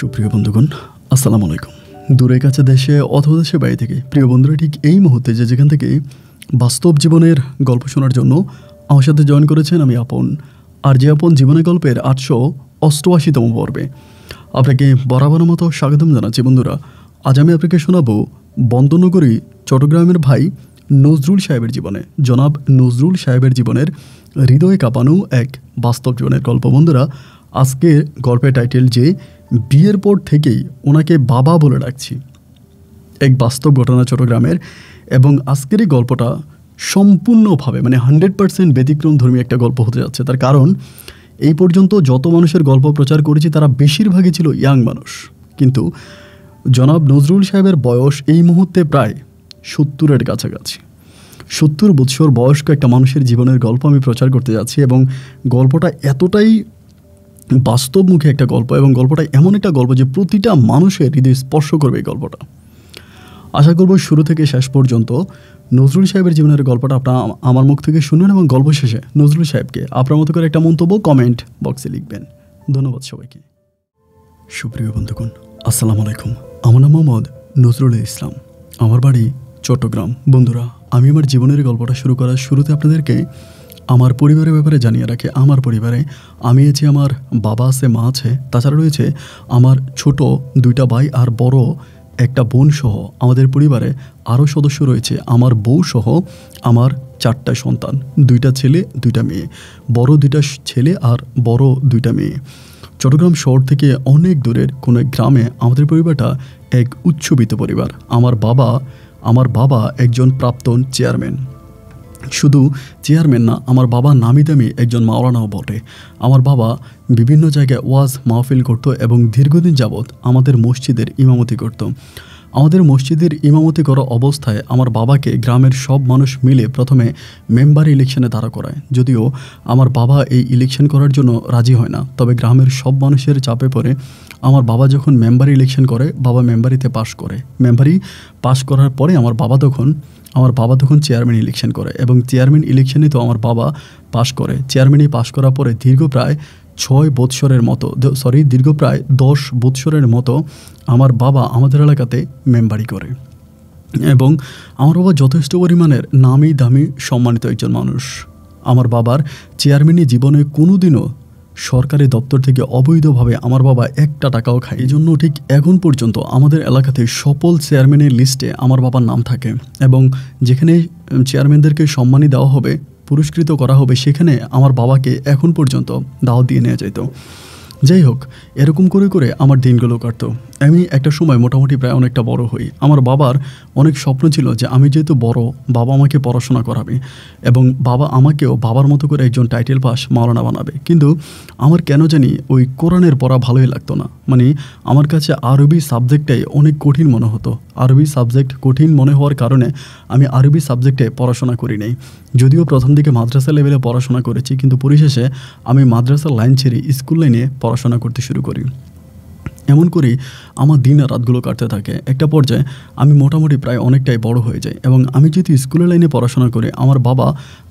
সুপ্রিয় বন্ধুগণ, আসসালামু আলাইকুম। দূরে কাছে দেশে অথবা দেশের বাইরে থেকে প্রিয় বন্ধুরা ঠিক এই মুহূর্তে যেখান থেকে বাস্তব জীবনের গল্প শোনার জন্য আমার সাথে জয়েন করেছেন আমি আপন। আর যে আপন জীবনের গল্পের 888তম পর্বে আপনাকে বরাবর মতো স্বাগতম জানাচ্ছি। বন্ধুরা, আজ আমি আপনাকে শোনাবো বন্দনগরী চট্টগ্রামের ভাই নজরুল সাহেবের জীবনে, জনাব নজরুল সাহেবের জীবনের হৃদয় কাঁপানো এক বাস্তব জীবনের গল্প। বন্ধুরা, আজকের গল্পের টাইটেল যে বিয়ের পর থেকেই ওনাকে বাবা বলে ডাকছি, এক বাস্তব ঘটনা চট্টগ্রামের। এবং আজকের এই গল্পটা সম্পূর্ণভাবে 100% ব্যতিক্রম ধর্মী একটা গল্প হতে যাচ্ছে। তার কারণ এই পর্যন্ত যত মানুষের গল্প প্রচার করেছি তারা বেশিরভাগই ছিল ইয়াং মানুষ, কিন্তু জনাব নজরুল সাহেবের বয়স এই মুহূর্তে প্রায় 70-এর কাছাকাছি। 70 বছর বয়স্ক একটা মানুষের জীবনের গল্প আমি প্রচার করতে যাচ্ছি। এবং গল্পটা এতটাই বাস্তবমুখী একটা গল্প, এবং গল্পটা এমন একটা গল্প যে প্রতিটা মানুষের হৃদয় স্পর্শ করবে এই গল্পটা। আশা করব শুরু থেকে শেষ পর্যন্ত নজরুল সাহেবের জীবনের গল্পটা আপনারা আমার মুখ থেকে শুনবেন, এবং গল্প শেষে নজরুল সাহেবকে আপনার মতো করে একটা মন্তব্য কমেন্ট বক্সে লিখবেন। ধন্যবাদ সবাইকে। সুপ্রিয় বন্ধুগণ, আসসালামু আলাইকুম। আমার নাম মোহাম্মদ নজরুল ইসলাম, আমার বাড়ি চট্টগ্রাম। বন্ধুরা, আমি আমার জীবনের গল্পটা শুরু করার শুরুতে আপনাদেরকে আমার পরিবারের ব্যাপারে জানিয়ে রাখি। আমার পরিবারে আমি আছি, আমার বাবা আছে, মা আছে, তাছাড়া রয়েছে আমার ছোট 2টা ভাই আর বড় একটা বোন সহ আমাদের পরিবারে আরও সদস্য রয়েছে। আমার বউ সহ আমার 4টা সন্তান, 2টা ছেলে 2টা মেয়ে, বড় 2টা ছেলে আর বড় 2টা মেয়ে। চট্টগ্রাম শহর থেকে অনেক দূরের কোনো এক গ্রামে আমাদের পরিবারটা এক উচ্চবিত্ত পরিবার। আমার বাবা একজন প্রাক্তন চেয়ারম্যান। শুধু চেয়ারম্যান না, আমার বাবা নামি দামি একজন মাওলানাও বটে। আমার বাবা বিভিন্ন জায়গায় ওয়াজ মাহফিল করত এবং দীর্ঘদিন যাবৎ আমাদের মসজিদের ইমামতি করত। আমাদের মসজিদের ইমামতি করা অবস্থায় আমার বাবাকে গ্রামের সব মানুষ মিলে প্রথমে মেম্বার ইলেকশনে দাঁড়া করায়। যদিও আমার বাবা এই ইলেকশন করার জন্য রাজি হয় না, তবে গ্রামের সব মানুষের চাপে পড়ে আমার বাবা যখন মেম্বার ইলেকশন করে, বাবা মেম্বারিতে পাশ করে। মেম্বারি পাশ করার পরে আমার বাবা তখন চেয়ারম্যান ইলেকশন করে, এবং চেয়ারম্যান ইলেকশনে তো আমার বাবা পাশ করে। চেয়ারম্যানে পাশ করার পরে দীর্ঘ প্রায় 10 বৎসরের মতো আমার বাবা আমাদের এলাকাতে মেম্বারি করে। এবং আমার বাবা যথেষ্ট পরিমাণের নামি দামি সম্মানিত একজন মানুষ। আমার বাবার চেয়ারম্যানি জীবনে কোনোদিনও সরকারি দপ্তর থেকে অবৈধভাবে আমার বাবা একটা টাকাও খায়। এই জন্য ঠিক এখন পর্যন্ত আমাদের এলাকাতে সকল চেয়ারম্যানের লিস্টে আমার বাবার নাম থাকে, এবং যেখানে চেয়ারম্যানদেরকে সম্মানী দেওয়া হবে, পুরস্কৃত করা হবে, সেখানে আমার বাবাকে এখন পর্যন্ত দাওয়াত দিয়ে নেওয়া যেত। যাই হোক, এরকম করে করে আমার দিনগুলো কাটতো। আমি একটা সময় মোটামুটি প্রায় অনেকটা বড় হই। আমার বাবার অনেক স্বপ্ন ছিল যে আমি যেহেতু বড়, বাবা আমাকে পড়াশোনা করাবে এবং বাবা আমাকেও বাবার মতো করে একজন টাইটেল পাস মাওলানা বানাবে। কিন্তু আমার কেন জানি ওই কোরআনের পড়া ভালোই লাগতো না। আমার কাছে আরবি সাবজেক্টটাই অনেক কঠিন মনে হতো। আরবি সাবজেক্ট কঠিন মনে হওয়ার কারণে আমি আরবি সাবজেক্টে পড়াশোনা করি নাই। যদিও প্রথম দিকে মাদ্রাসা লেভেলে পড়াশোনা করেছি, কিন্তু পরিশেষে আমি মাদ্রাসার লাইন ছেড়ে স্কুল লাইনে পড়াশোনা করতে শুরু করি। এমন করেই আমার দিন আর রাতগুলো কাটতে থাকে। একটা পর্যায়ে আমি মোটামুটি প্রায় অনেকটাই বড় হয়ে যাই, এবং আমি যেহেতু স্কুলের লাইনে পড়াশোনা করি, আমার বাবা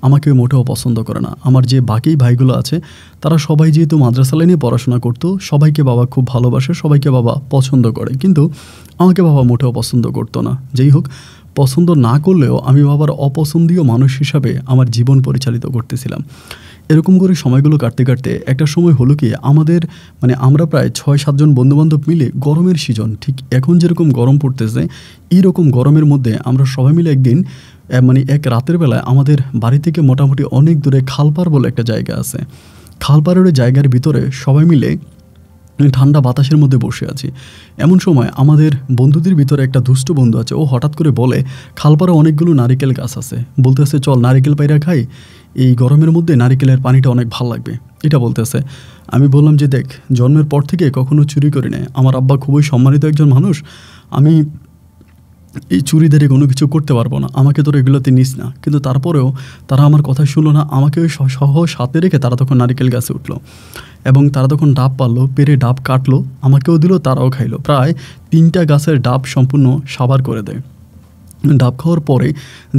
আমাকে মোটেও পছন্দ করে না। আমার যে বাকি ভাইগুলো আছে তারা সবাই যেহেতু মাদ্রাসা লাইনে পড়াশোনা করতো, সবাইকে বাবা খুব ভালোবাসে, সবাইকে বাবা পছন্দ করে, কিন্তু আমাকে বাবা মোটেও পছন্দ করতো না। যাই হোক, পছন্দ না করলেও আমি বাবার অপছন্দীয় মানুষ হিসাবে আমার জীবন পরিচালিত করতেছিলাম। এরকম করে সময়গুলো কাটতে কাটতে একটা সময় হলো কি, আমরা প্রায় 6-7 জন বন্ধুবান্ধব মিলে গরমের সিজন, ঠিক এখন যেরকম গরম পড়তেছে এইরকম গরমের মধ্যে আমরা সবাই মিলে একদিন এক রাতের বেলায় আমাদের বাড়ি থেকে মোটামুটি অনেক দূরে খালপাড় বলে একটা জায়গা আছে। খালপাড়ের জায়গার ভিতরে সবাই মিলে ঠান্ডা বাতাসের মধ্যে বসে আছি। এমন সময় আমাদের বন্ধুদের ভিতরে একটা দুষ্ট বন্ধু আছে, ও হঠাৎ করে বলে খালপাড়ে অনেকগুলো নারিকেল গাছ আছে, বলতেছে চল নারিকেল পাইরা খাই, এই গরমের মধ্যে নারিকেলের পানিটা অনেক ভালো লাগবে, এটা বলতেছে। আমি বললাম যে দেখ, জন্মের পর থেকে কখনো চুরি করি নাই, আমার আব্বা খুবই সম্মানিত একজন মানুষ, আমি এই চুরিদারি কোনো কিছু করতে পারবো না, আমাকে তোর এগুলোতে নিস না। কিন্তু তারপরেও তারা আমার কথা শুনলো না, আমাকে ওই সহ সাথে রেখে তারা তখন নারিকেল গাছে উঠলো, এবং তারা তখন ডাব পারলো, পেরে ডাব কাটলো, আমাকেও দিল, তারাও খাইলো। প্রায় 3টা গাছের ডাব সম্পূর্ণ সাবার করে দেয়। ডাব খাওয়ার পরে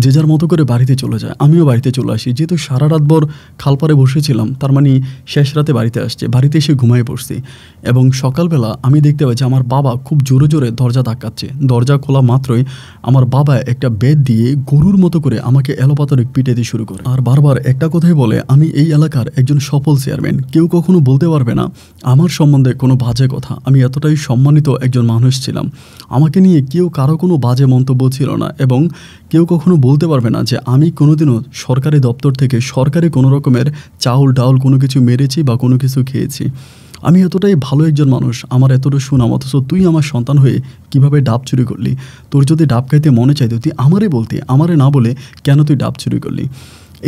যে যার মতো করে বাড়িতে চলে যায়, আমিও বাড়িতে চলে আসি। যেহেতু সারা রাতভর খালপাড়ে বসেছিলাম, তার মানে শেষ রাতে বাড়িতে আসছে, বাড়িতে এসে ঘুমায় পড়ছি। এবং সকালবেলা আমি দেখতে পাচ্ছি আমার বাবা খুব জোরে জোরে দরজা ধাক্কাচ্ছে। দরজা খোলা মাত্রই আমার বাবা একটা বেত দিয়ে গরুর মতো করে আমাকে এলোপাতাড়ি পিটাইতে শুরু করে, আর বারবার একটা কথাই বলে, আমি এই এলাকার একজন সফল চেয়ারম্যান, কেউ কখনো বলতে পারবে না আমার সম্বন্ধে কোনো বাজে কথা। আমি এতটাই সম্মানিত একজন মানুষ ছিলাম, আমাকে নিয়ে কেউ কারো কোনো বাজে মন্তব্য ছিল না, এবং কেউ কখনো বলতে পারবে না যে আমি কোনোদিনও সরকারি দপ্তর থেকে সরকারি কোনো রকমের চাউল ডাউল কোনো কিছু মেরেছি বা কোনো কিছু খেয়েছি। আমি এতটাই ভালো একজন মানুষ, আমার এতটা সুনাম, অথচ তুই আমার সন্তান হয়ে কিভাবে ডাব চুরি করলি? তোর যদি ডাব খাইতে মনে চাইতো তুই আমারে বলতি, আমারে না বলে কেন তুই ডাব চুরি করলি?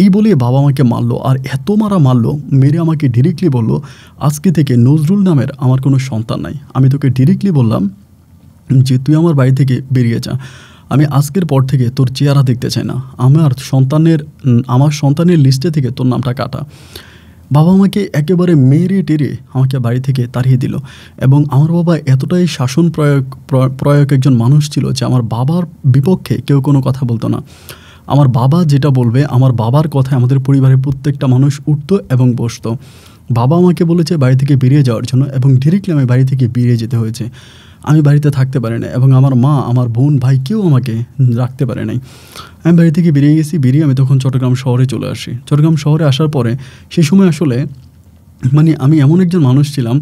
এই বলে বাবা আমাকে মারলো, আর এত মারলো, মেরে আমাকে ডিরেক্টলি বললো, আজকে থেকে নজরুল নামের আমার কোনো সন্তান নাই। আমি তোকে ডিরেক্টলি বললাম যে তুই আমার বাড়ি থেকে বেরিয়ে যা, আমি আজকের পর থেকে তোর চেহারা দেখতে চাই না, আমার সন্তানের লিস্টে থেকে তোর নামটা কাটা। বাবা আমাকে একেবারে মেরে টেরে আমাকে বাড়ি থেকে তাড়িয়ে দিল। এবং আমার বাবা এতটাই শাসন প্রয়োগ একজন মানুষ ছিল যে আমার বাবার বিপক্ষে কেউ কোনো কথা বলতো না। আমার বাবা যেটা বলবে, আমার বাবার কথায় আমাদের পরিবারের প্রত্যেকটা মানুষ উঠতো এবং বসতো। বাবা আমাকে বলেছে বাড়ি থেকে বেরিয়ে যাওয়ার জন্য, এবং ডিরেক্টলি আমি বাড়ি থেকে বেরিয়ে যেতে হয়েছে। আমি বাড়িতে থাকতে পারি না, এবং আমার মা, আমার বোন, ভাই কেউ আমাকে রাখতে পারে নাই। আমি বাড়ি থেকে বেরিয়ে গেছি। বেরিয়ে আমি তখন চট্টগ্রাম শহরে চলে আসি। চট্টগ্রাম শহরে আসার পরে সেই সময় আসলে মানে আমি এমন একজন মানুষ ছিলাম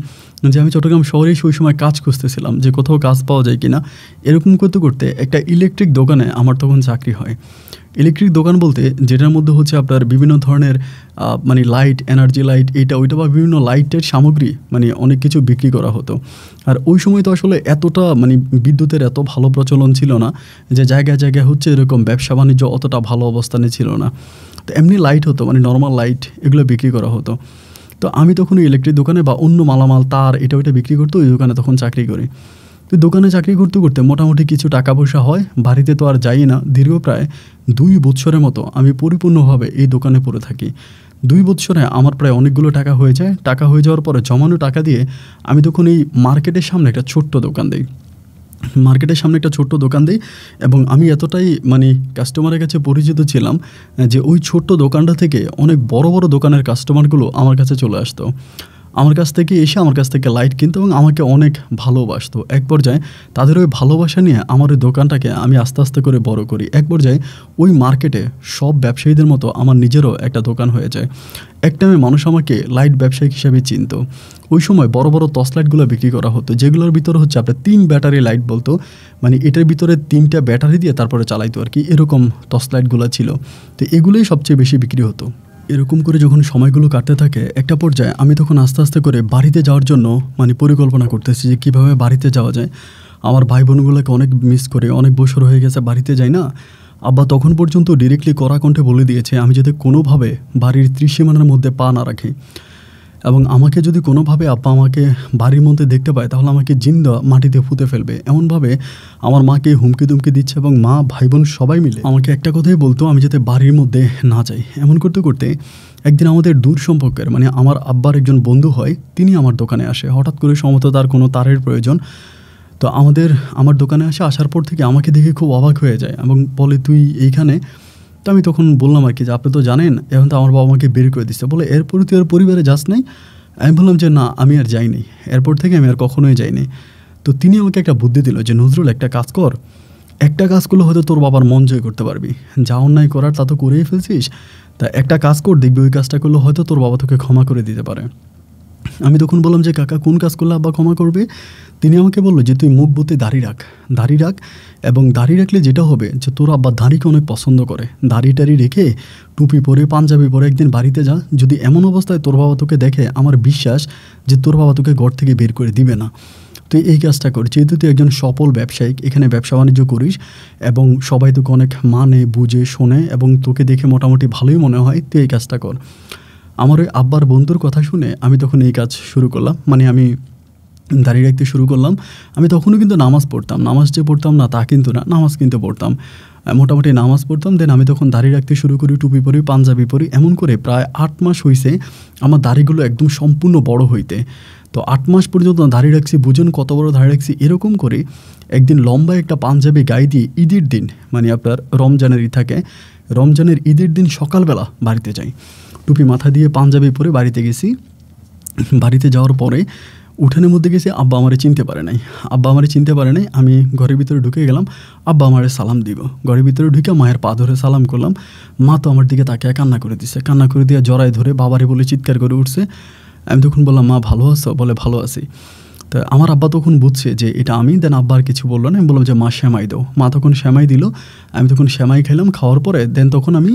যে আমি চট্টগ্রাম শহরেই সেই সময় কাজ খুঁজতেছিলাম যে কোথাও কাজ পাওয়া যায় কিনা। এরকম করতে করতে একটা ইলেকট্রিক দোকানে আমার তখন চাকরি হয়। ইলেকট্রিক দোকান বলতে যেটার মধ্যে হচ্ছে আপনার বিভিন্ন ধরনের মানে লাইট, এনার্জি লাইট, এইটা ওইটা বা বিভিন্ন লাইটের সামগ্রী মানে অনেক কিছু বিক্রি করা হতো। আর ওই সময় তো আসলে এতটা মানে বিদ্যুতের এত ভালো প্রচলন ছিল না, যে জায়গায় জায়গায় হচ্ছে এরকম ব্যবসা বাণিজ্য অতটা ভালো অবস্থানে ছিল না। তো এমনি লাইট হতো, মানে নর্মাল লাইট, এগুলো বিক্রি করা হতো। তো আমি তখন ওই ইলেকট্রিক দোকানে বা অন্য মালামাল, তার, এটা ওইটা বিক্রি করতো, ওই দোকানে তখন চাকরি করি। তো দোকানে চাকরি করতে করতে মোটামুটি কিছু টাকা পয়সা হয়, বাড়িতে তো আর যাই না। দীর্ঘ প্রায় 2 বছরের মতো আমি পরিপূর্ণভাবে এই দোকানে পড়ে থাকি। 2 বছরে আমার প্রায় অনেকগুলো টাকা হয়ে যায়। টাকা হয়ে যাওয়ার পরে জমানো টাকা দিয়ে আমি তখন এই মার্কেটের সামনে একটা ছোট্ট দোকান দিই। এবং আমি এতটাই মানে কাস্টমারের কাছে পরিচিত ছিলাম যে ওই ছোট্ট দোকানটা থেকে অনেক বড় বড় দোকানের কাস্টমারগুলো আমার কাছে চলে আসতো। আমার কাছ থেকে এসে আমার কাছ থেকে লাইট কিনতো এবং আমাকে অনেক ভালোবাসতো। এক পর্যায়ে তাদের ওই ভালোবাসা নিয়ে আমার ওই দোকানটাকে আমি আস্তে আস্তে করে বড় করি। এক পর্যায়ে ওই মার্কেটে সব ব্যবসায়ীদের মতো আমার নিজেরও একটা দোকান হয়ে যায়। এক টাইমে মানুষ আমাকে লাইট ব্যবসায়িক হিসাবে চিনতো। ওই সময় বড় বড় টর্চ লাইটগুলো বিক্রি করা হতো, যেগুলোর ভিতরে হচ্ছে আপনার 3 ব্যাটারি লাইট বলতো, মানে এটার ভিতরে 3টা ব্যাটারি দিয়ে তারপরে চালাইতো আর কি, এরকম টর্চ লাইটগুলো ছিল। তো এগুলোই সবচেয়ে বেশি বিক্রি হতো। এরকম করে যখন সময়গুলো কাটতে থাকে, একটা পর্যায়ে আমি তখন আস্তে আস্তে করে বাড়িতে যাওয়ার জন্য মানে পরিকল্পনা করতেছি যে কীভাবে বাড়িতে যাওয়া যায়। আমার ভাই বোনগুলোকে অনেক মিস করে, অনেক বছর হয়ে গেছে বাড়িতে যাই না। আব্বা তখন পর্যন্ত ডিরেক্টলি কড়া কণ্ঠে বলে দিয়েছে আমি যাতে কোনোভাবে বাড়ির ত্রিসীমানার মধ্যে পা না রাখি, এবং আমাকে যদি কোনোভাবে আব্বা আমাকে বাড়ির মধ্যে দেখতে পায় তাহলে আমাকে জিন্দা মাটিতে পুঁতে ফেলবে, এমনভাবে আমার মাকে হুমকি দুমকি দিচ্ছে। এবং মা, ভাই বোন সবাই মিলে আমাকে একটা কথাই বলতো আমি যাতে বাড়ির মধ্যে না যাই। এমন করতে করতে একদিন আমাদের দূর সম্পর্কের মানে আমার আব্বার একজন বন্ধু হয়, তিনি আমার দোকানে আসে। হঠাৎ করে সম্ভবত তার কোনো তারের প্রয়োজন, তো আমার দোকানে আসার পর থেকে আমাকে দেখে খুব অবাক হয়ে যায় এবং বলে তুই এইখানে। তো আমি তখন বললাম আর কি যে আপনি তো জানেন এখন তো আমার বাবা আমাকে বের করে দিচ্ছে, বলে এরপর তুই আর পরিবারে যাস নাই? আমি বললাম যে না, আমি আর যাইনি, এরপর থেকে আমি আর কখনোই যাইনি। তো তিনি আমাকে একটা বুদ্ধি দিল যে নজরুল, একটা কাজ কর, একটা কাজ করলে হয়তো তোর বাবার মন জয় করতে পারবি, যা অন্যায় করার তা তো করেই ফেলছিস, তা একটা কাজ কর, দেখবি ওই কাজটা করলে হয়তো তোর বাবা তোকে ক্ষমা করে দিতে পারে। আমি তখন বললাম যে কাকা কোন কাজ করলে আব্বা ক্ষমা করবে? তিনি আমাকে বললো যে তুই মুখ বুতে দাড়ি রাখ, এবং দাড়ি রাখলে যেটা হবে যে তোর আব্বা দাড়িকে অনেক পছন্দ করে, দাড়ি টাড়ি রেখে টুপি পরে পাঞ্জাবি পরে একদিন বাড়িতে যা, যদি এমন অবস্থায় তোর বাবা তোকে দেখে আমার বিশ্বাস যে তোর বাবা তোকে ঘর থেকে বের করে দিবে না। তুই এই কাজটা কর, যেহেতু তুই একজন সফল ব্যবসায়িক, এখানে ব্যবসা বাণিজ্য করিস এবং সবাই তোকে অনেক মানে বুঝে শোনে এবং তোকে দেখে মোটামুটি ভালোই মনে হয়, তুই এই কাজটা কর। আমার ওই আব্বার বন্ধুর কথা শুনে আমি তখন এই কাজ শুরু করলাম, মানে আমি দাঁড়িয়ে রাখতে শুরু করলাম। আমি তখনও কিন্তু নামাজ পড়তাম, নামাজ যে পড়তাম না তা কিন্তু না, নামাজ কিন্তু পড়তাম, মোটামুটি নামাজ পড়তাম। দেন আমি তখন দাড়ি রাখতে শুরু করি, টুপি পরি, পাঞ্জাবি পরি, এমন করে প্রায় 8 মাস হয়েছে আমার দাড়িগুলো একদম সম্পূর্ণ বড় হইতে। তো 8 মাস পর্যন্ত দাড়ি রাখছি, বুঝুন কত বড় দাড়ি রাখছি। এরকম করে একদিন লম্বা একটা পাঞ্জাবি গায়ে দিয়ে ঈদের দিন, মানে আপনার রমজানের ঈদ থাকে, রমজানের ঈদের দিন সকালবেলা বাড়িতে যাই, টুপি মাথা দিয়ে পাঞ্জাবি পরে বাড়িতে গেছি। বাড়িতে যাওয়ার পরে উঠানের মধ্যে গেছি, আব্বা আমারে চিনতে পারে নাই। আমি ঘরের ভিতরে ঢুকে গেলাম, আব্বা আমারে সালাম দিব। ঘরের ভিতরে ঢুকে মায়ের পা ধরে সালাম করলাম। মা তো আমার দিকে তাকিয়ে কান্না করে দিছে, কান্না করে দিয়ে জড়ায় ধরে বাবারে বলে চিৎকার করে উঠছে। আমি তখন বললাম, মা ভালো আছো? বলে ভালো আছি। তো আমার আব্বা তখন বুঝছে যে এটা আমি। দেন আব্বা আর কিছু বললো না। আমি বললাম যে মা সেমাই দাও। মা তখন সেমাই দিল। আমি তখন সেমাই খাইলাম। খাওয়ার পরে দেন তখন আমি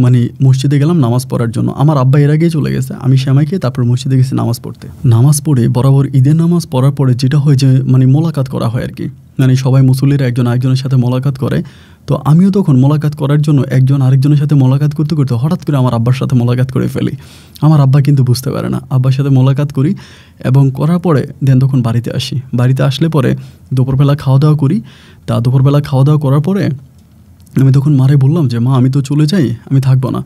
মানে মসজিদে গেলাম নামাজ পড়ার জন্য। আমার আব্বা এর আগেই চলে গেছে। আমি সেমাই খেয়ে তারপর মসজিদে গেছি নামাজ পড়তে। নামাজ পড়ে বরাবর ঈদের নামাজ পড়ার পরে যেটা হয় যে মানে মোলাকাত করা হয় আর কি, মানে সবাই মুসল্লিরা একজন আরেকজনের সাথে মোলাকাত করে। তো আমিও তখন মোলাকাত করার জন্য একজন আরেকজনের সাথে মোলাকাত করতে করতে হঠাৎ করে আমার আব্বার সাথে মোলাকাত করে ফেলি। আমার আব্বা কিন্তু বুঝতে পারে না। আব্বার সাথে মোলাকাত করি এবং করার পরে দেন তখন বাড়িতে আসি। বাড়িতে আসলে পরে দুপুরবেলা খাওয়া দাওয়া করি। তা দুপুরবেলা খাওয়া দাওয়া করার পরে আমি তখন মারে বললাম যে মা আমি তো চলে যাই, আমি থাকবো না।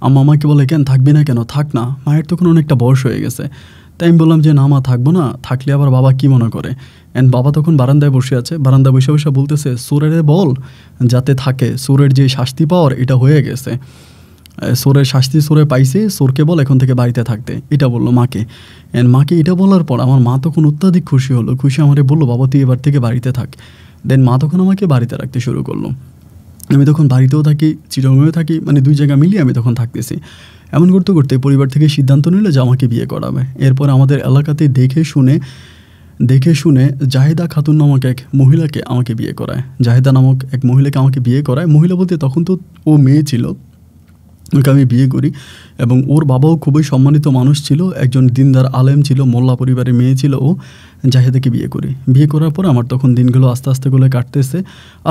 আম্মা আমাকে বলে কেন থাকবি না কেন? থাক না, মায়ের তখন অনেকটা বয়স হয়ে গেছে। তাই আমি বললাম যে না মা থাকবো না, থাকলে আবার বাবা কি মনে করে। অ্যান্ড বাবা তখন বারান্দায় বসে আছে, বারান্দায় বসে বসে বলতেছে সোরেরে বল যাতে থাকে, সোরের যে শাস্তি পাওয়ার এটা হয়ে গেছে, সোরের শাস্তি সোরে পাইছে, সোরকে বল এখন থেকে বাড়িতে থাকতে, এটা বললো মাকে। অ্যান্ড মাকে এটা বলার পর আমার মা তখন অত্যাধিক খুশি হলো। খুশি আমারে বললো বাবা তুই এবার থেকে বাড়িতে থাক। দেন মা তখন আমাকে বাড়িতে রাখতে শুরু করলো। আমি তখন বাড়িতেও থাকি, চিটাগংয়েও থাকি, মানে দুই জায়গা মিলিয়ে আমি তখন থাকতেছি। এমন করতে করতে পরিবার থেকে সিদ্ধান্ত নিল যে আমাকে বিয়ে করাবে। এরপর আমাদের এলাকাতে দেখে শুনে জাহেদা খাতুন নামক এক মহিলাকে আমাকে বিয়ে করায়। জাহেদা নামক এক মহিলাকে আমাকে বিয়ে করায়। মহিলা বলতে তখন তো ও মেয়ে ছিল, ওকে আমি বিয়ে করি। এবং ওর বাবাও খুবই সম্মানিত মানুষ ছিল, একজন দিনদার আলেম ছিল, মোল্লা পরিবারের মেয়ে ছিল ও। জাহেদাকে বিয়ে করি। বিয়ে করার পর আমার তখন দিনগুলো আস্তে আস্তে করে কাটতেছে।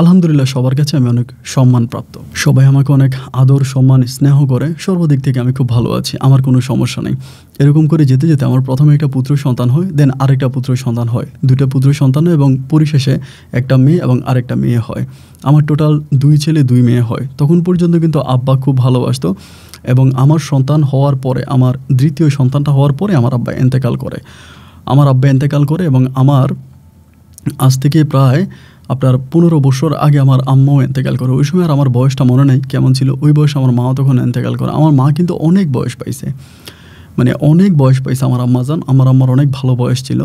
আলহামদুলিল্লাহ সবার কাছে আমি অনেক সম্মানপ্রাপ্ত, সবাই আমাকে অনেক আদর সম্মান স্নেহ করে। সর্বদিক থেকে আমি খুব ভালো আছি, আমার কোনো সমস্যা নেই। এরকম করে যেতে যেতে আমার প্রথমে একটা পুত্র সন্তান হয়, দেন আরেকটা পুত্র সন্তান হয়, দুটো পুত্র সন্তান, এবং পরিশেষে একটা মেয়ে এবং আরেকটা মেয়ে হয়। আমার টোটাল 2 ছেলে 2 মেয়ে হয়। তখন পর্যন্ত কিন্তু আব্বা খুব ভালোবাসতো। এবং আমার সন্তান হওয়ার পরে, আমার দ্বিতীয় সন্তানটা হওয়ার পরে আমার আব্বা ইন্তেকাল করে। এবং আমার আজ থেকে প্রায় আপনার 15 বছর আগে আমার আম্মাও ইন্তেকাল করে। ওই সময় আর আমার বয়সটা মনে নেই কেমন ছিল। ওই বয়সে আমার মাও তখন ইন্তেকাল করে। আমার মা কিন্তু অনেক বয়স পাইছে, মানে অনেক বয়স পাইছে আমার আম্মাজান। আমার আম্মার অনেক ভালো বয়স ছিল।